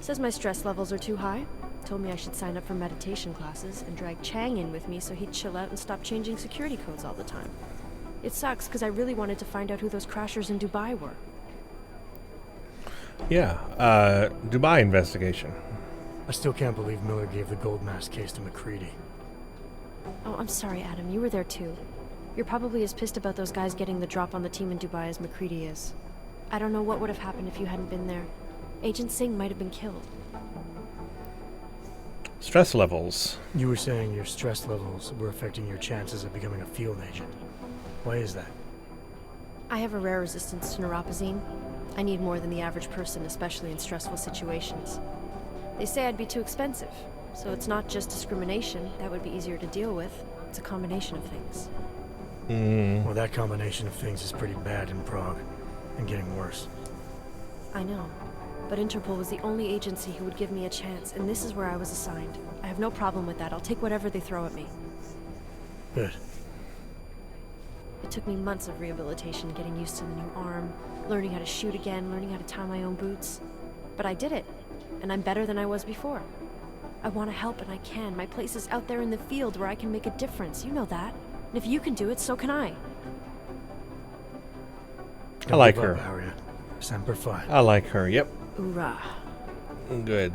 Says my stress levels are too high. Told me I should sign up for meditation classes and drag Chang in with me so he'd chill out and stop changing security codes all the time. It sucks because I really wanted to find out who those crashers in Dubai were. Yeah, Dubai investigation. I still can't believe Miller gave the gold mask case to McCready. Oh, I'm sorry, Adam. You were there too. You're probably as pissed about those guys getting the drop on the team in Dubai as McCready is. I don't know what would have happened if you hadn't been there. Agent Singh might have been killed. Stress levels. You were saying your stress levels were affecting your chances of becoming a field agent. Why is that? I have a rare resistance to neuropazine. I need more than the average person, especially in stressful situations. They say I'd be too expensive, so it's not just discrimination. That would be easier to deal with. It's a combination of things. Well, that combination of things is pretty bad in Prague, and getting worse. I know, but Interpol was the only agency who would give me a chance, and this is where I was assigned. I have no problem with that. I'll take whatever they throw at me. Good. It took me months of rehabilitation, getting used to the new arm, learning how to shoot again, learning how to tie my own boots. But I did it, and I'm better than I was before. I want to help, and I can. My place is out there in the field where I can make a difference. You know that. And if you can do it, so can I. I like her. Aria. Semper Fi. I like her, yep. Hoorah. Good.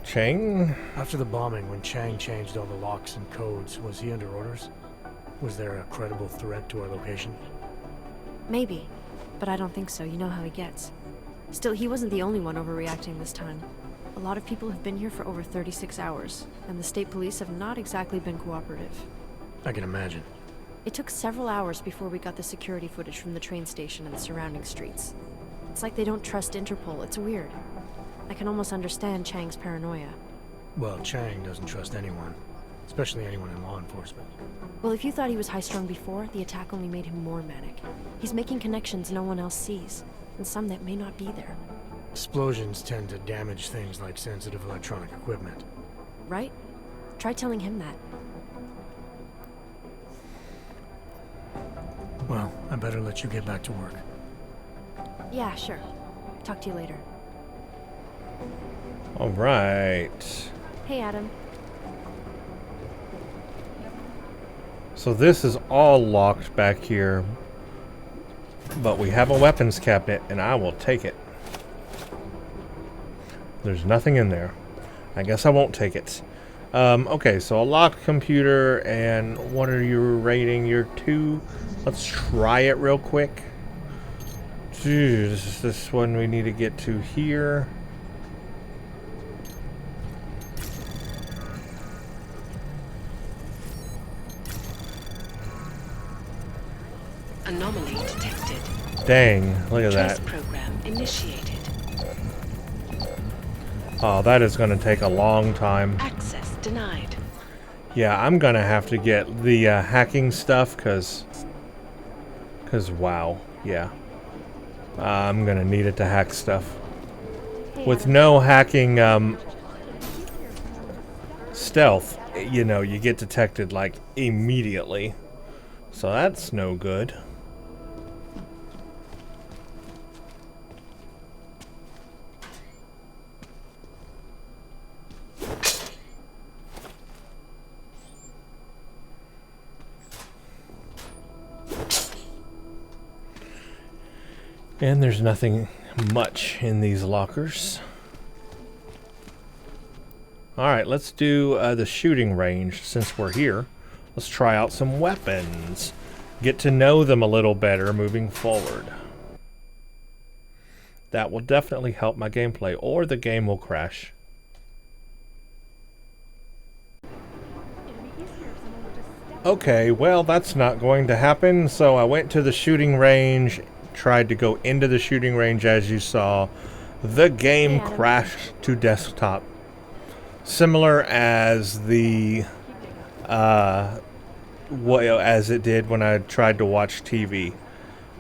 Chang? After the bombing, when Chang changed all the locks and codes, was he under orders? Was there a credible threat to our location? Maybe, but I don't think so. You know how he gets. Still, he wasn't the only one overreacting this time. A lot of people have been here for over 36 hours, and the state police have not exactly been cooperative. I can imagine. It took several hours before we got the security footage from the train station and the surrounding streets. It's like they don't trust Interpol. It's weird. I can almost understand Chang's paranoia. Well, Chang doesn't trust anyone, especially anyone in law enforcement. Well, if you thought he was high-strung before, the attack only made him more manic. He's making connections no one else sees, and some that may not be there. Explosions tend to damage things like sensitive electronic equipment. Right? Try telling him that. Well, I better let you get back to work. Yeah, sure. Talk to you later. All right. Hey, Adam. So this is all locked back here, but we have a weapons cabinet, and I will take it. There's nothing in there. I guess I won't take it. Okay, so a locked computer, and what are you rating? You're 2. Let's try it real quick. Jeez, this one we need to get to here. Anomaly detected. Dang, look at Trace that. program initiated. Oh, that is going to take a long time. Access denied. Yeah, I'm going to have to get the hacking stuff, because wow, yeah. I'm going to need it to hack stuff. With no hacking stealth, you know, you get detected, like, immediately. So that's no good. And there's nothing much in these lockers. Alright, let's do the shooting range since we're here. Let's try out some weapons. Get to know them a little better moving forward. That will definitely help my gameplay, or the game will crash. Okay, well, that's not going to happen, so I went to the shooting range, tried to go into the shooting range as you saw. The game crashed to desktop. Similar as the as it did when I tried to watch TV.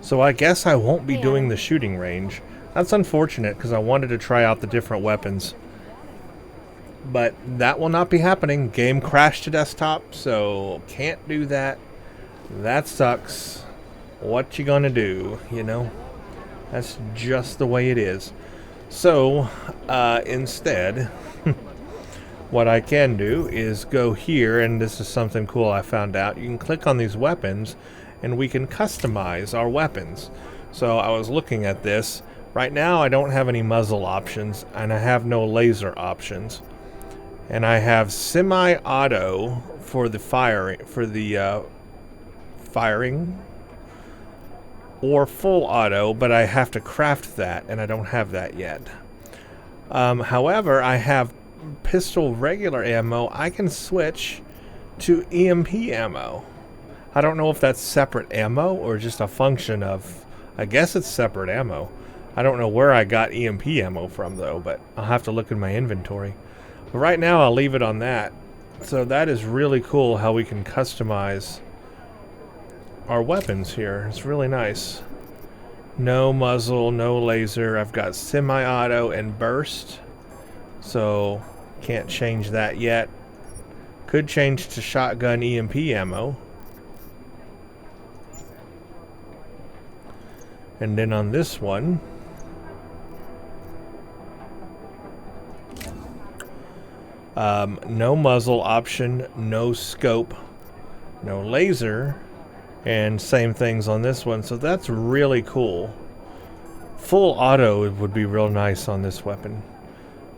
So I guess I won't be doing the shooting range. That's unfortunate because I wanted to try out the different weapons. But that will not be happening. Game crashed to desktop, so can't do that. That sucks. What you gonna do, you know? That's just the way it is. So, instead, what I can do is go here, and this is something cool I found out. You can click on these weapons, and we can customize our weapons. So I was looking at this. Right now, I don't have any muzzle options, and I have no laser options. And I have semi-auto for the firing, or full auto, but I have to craft that, and I don't have that yet. However, I have pistol regular ammo. I can switch to EMP ammo. I don't know if that's separate ammo or just a function of, I guess it's separate ammo. I don't know where I got EMP ammo from though, but I'll have to look in my inventory. But right now I'll leave it on that. So that is really cool how we can customize our weapons here. It's really nice. No muzzle, no laser. I've got semi-auto and burst. So can't change that yet. Could change to shotgun EMP ammo. And then on this one, no muzzle option, no scope, no laser, and same things on this one. So that's really cool. Full auto would be real nice on this weapon,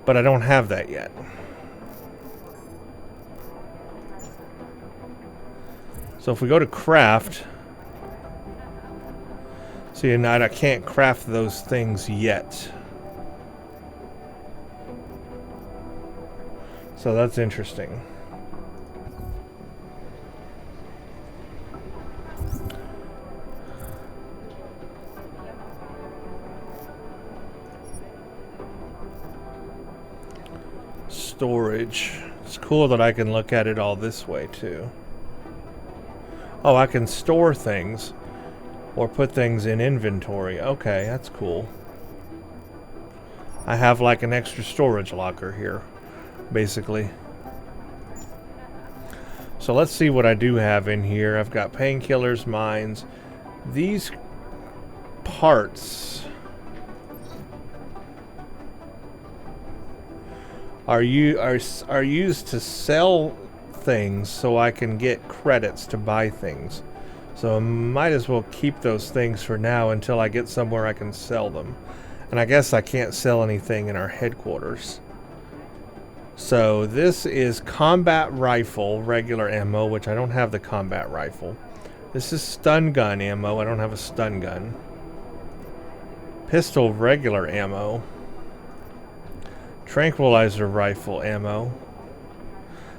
but I don't have that yet. So if we go to craft, see, and I can't craft those things yet. So that's interesting. Storage. It's cool that I can look at it all this way too. Oh, I can store things or put things in inventory. Okay, that's cool. I have like an extra storage locker here, basically. So let's see what I do have in here. I've got painkillers, mines. These parts are used to sell things so I can get credits to buy things. So I might as well keep those things for now until I get somewhere I can sell them. And I guess I can't sell anything in our headquarters. So this is combat rifle, regular ammo, which I don't have the combat rifle. This is stun gun ammo. I don't have a stun gun. Pistol regular ammo. Tranquilizer rifle ammo.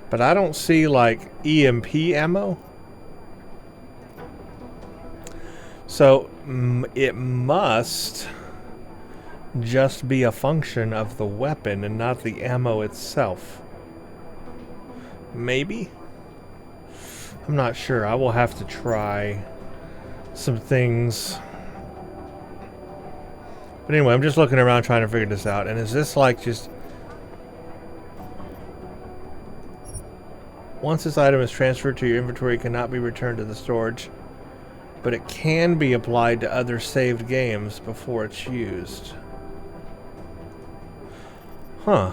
But I don't see like EMP ammo. So it must just be a function of the weapon and not the ammo itself. Maybe? I'm not sure. I will have to try some things. But anyway, I'm just looking around trying to figure this out. And is this like just... Once this item is transferred to your inventory, it cannot be returned to the storage. But it can be applied to other saved games before it's used. Huh.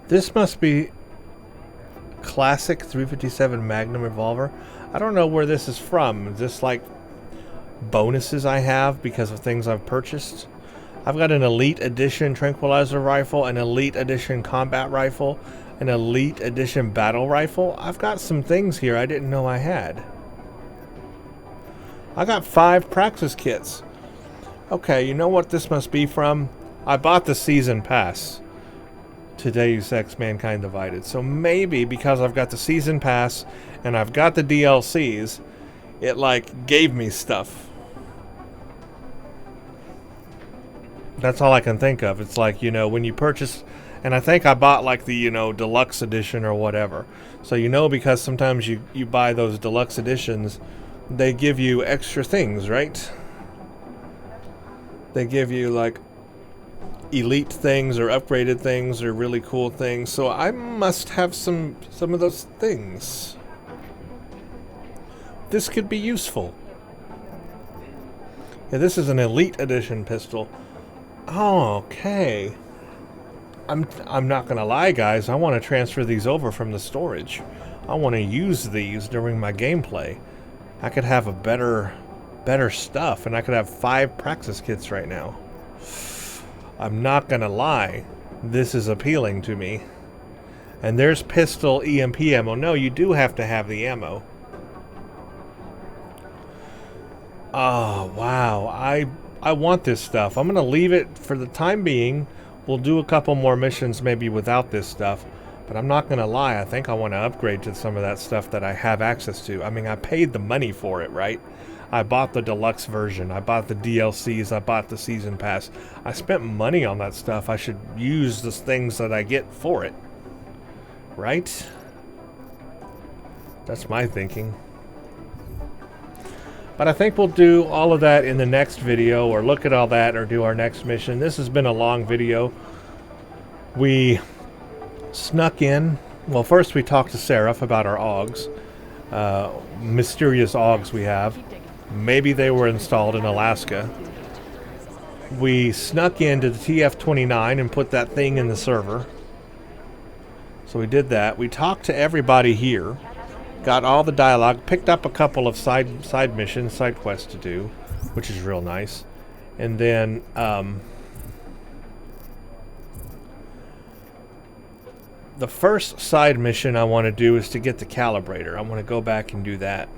This must be classic 357 Magnum Revolver. I don't know where this is from. Is this like bonuses I have because of things I've purchased? I've got an Elite Edition Tranquilizer Rifle, an Elite Edition Combat Rifle, an Elite Edition Battle Rifle. I've got some things here I didn't know I had. I got 5 Praxis kits. Okay, you know what this must be from? I bought the season pass to Deus Ex Mankind Divided. So maybe because I've got the season pass and I've got the DLCs, it like gave me stuff. That's all I can think of. It's like, you know, when you purchase, and I think I bought like the, you know, deluxe edition or whatever. So you know, because sometimes you buy those deluxe editions, they give you extra things, right? They give you like elite things or upgraded things or really cool things. So I must have some of those things. This could be useful. Yeah, this is an elite edition pistol. Oh, okay. I'm not gonna lie, guys. I want to transfer these over from the storage. I want to use these during my gameplay. I could have a better stuff, and I could have 5 praxis kits right now. I'm not gonna lie. This is appealing to me. And there's pistol EMP ammo. No, you do have to have the ammo. Oh, wow. I want this stuff. I'm gonna leave it for the time being. We'll do a couple more missions maybe without this stuff. But I'm not gonna lie, I think I want to upgrade to some of that stuff that I have access to. I mean, I paid the money for it, right? I bought the deluxe version. I bought the DLCs. I bought the season pass. I spent money on that stuff. I should use the things that I get for it. Right? That's my thinking. But I think we'll do all of that in the next video, or look at all that, or do our next mission. This has been a long video. We snuck in. Well, first we talked to Seraph about our AUGs. Mysterious AUGs we have. Maybe they were installed in Alaska. We snuck into the TF-29 and put that thing in the server. So we did that. We talked to everybody here. Got all the dialogue. Picked up a couple of side missions, side quests to do, which is real nice. And then the first side mission I want to do is to get the calibrator. I want to go back and do that.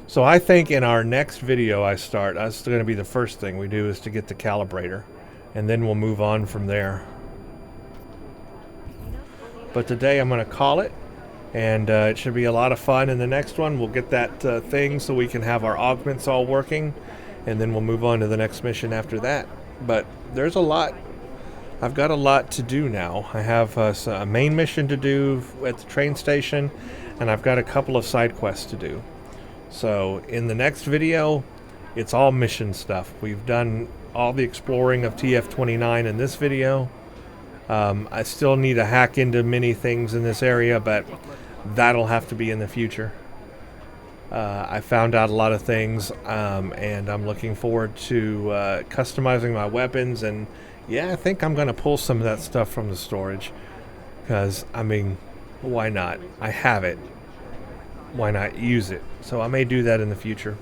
So I think in our next video that's going to be the first thing we do, is to get the calibrator. And then we'll move on from there. But today I'm going to call it. And it should be a lot of fun. In the next one we'll get that thing so we can have our augments all working. And then we'll move on to the next mission after that. But there's a lot. I've got a lot to do now. I have a main mission to do at the train station. And I've got a couple of side quests to do. So in the next video, it's all mission stuff. We've done all the exploring of TF-29 in this video. I still need to hack into many things in this area, but that'll have to be in the future. I found out a lot of things, and I'm looking forward to customizing my weapons. And yeah, I think I'm going to pull some of that stuff from the storage. Because, I mean, why not? I have it. Why not use it? So I may do that in the future.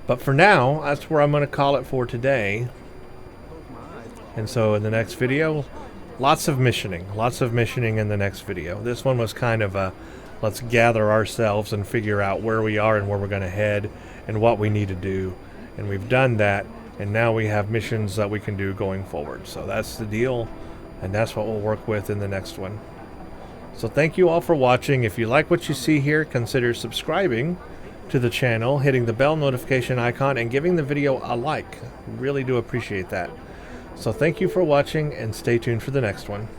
But for now, that's where I'm going to call it for today. And so in the next video, lots of missioning. Lots of missioning in the next video. This one was kind of a, let's gather ourselves and figure out where we are and where we're going to head and what we need to do. And we've done that. And now we have missions that we can do going forward. So that's the deal. And that's what we'll work with in the next one. So thank you all for watching. If you like what you see here, consider subscribing to the channel, hitting the bell notification icon, and giving the video a like. Really do appreciate that. So thank you for watching, and stay tuned for the next one.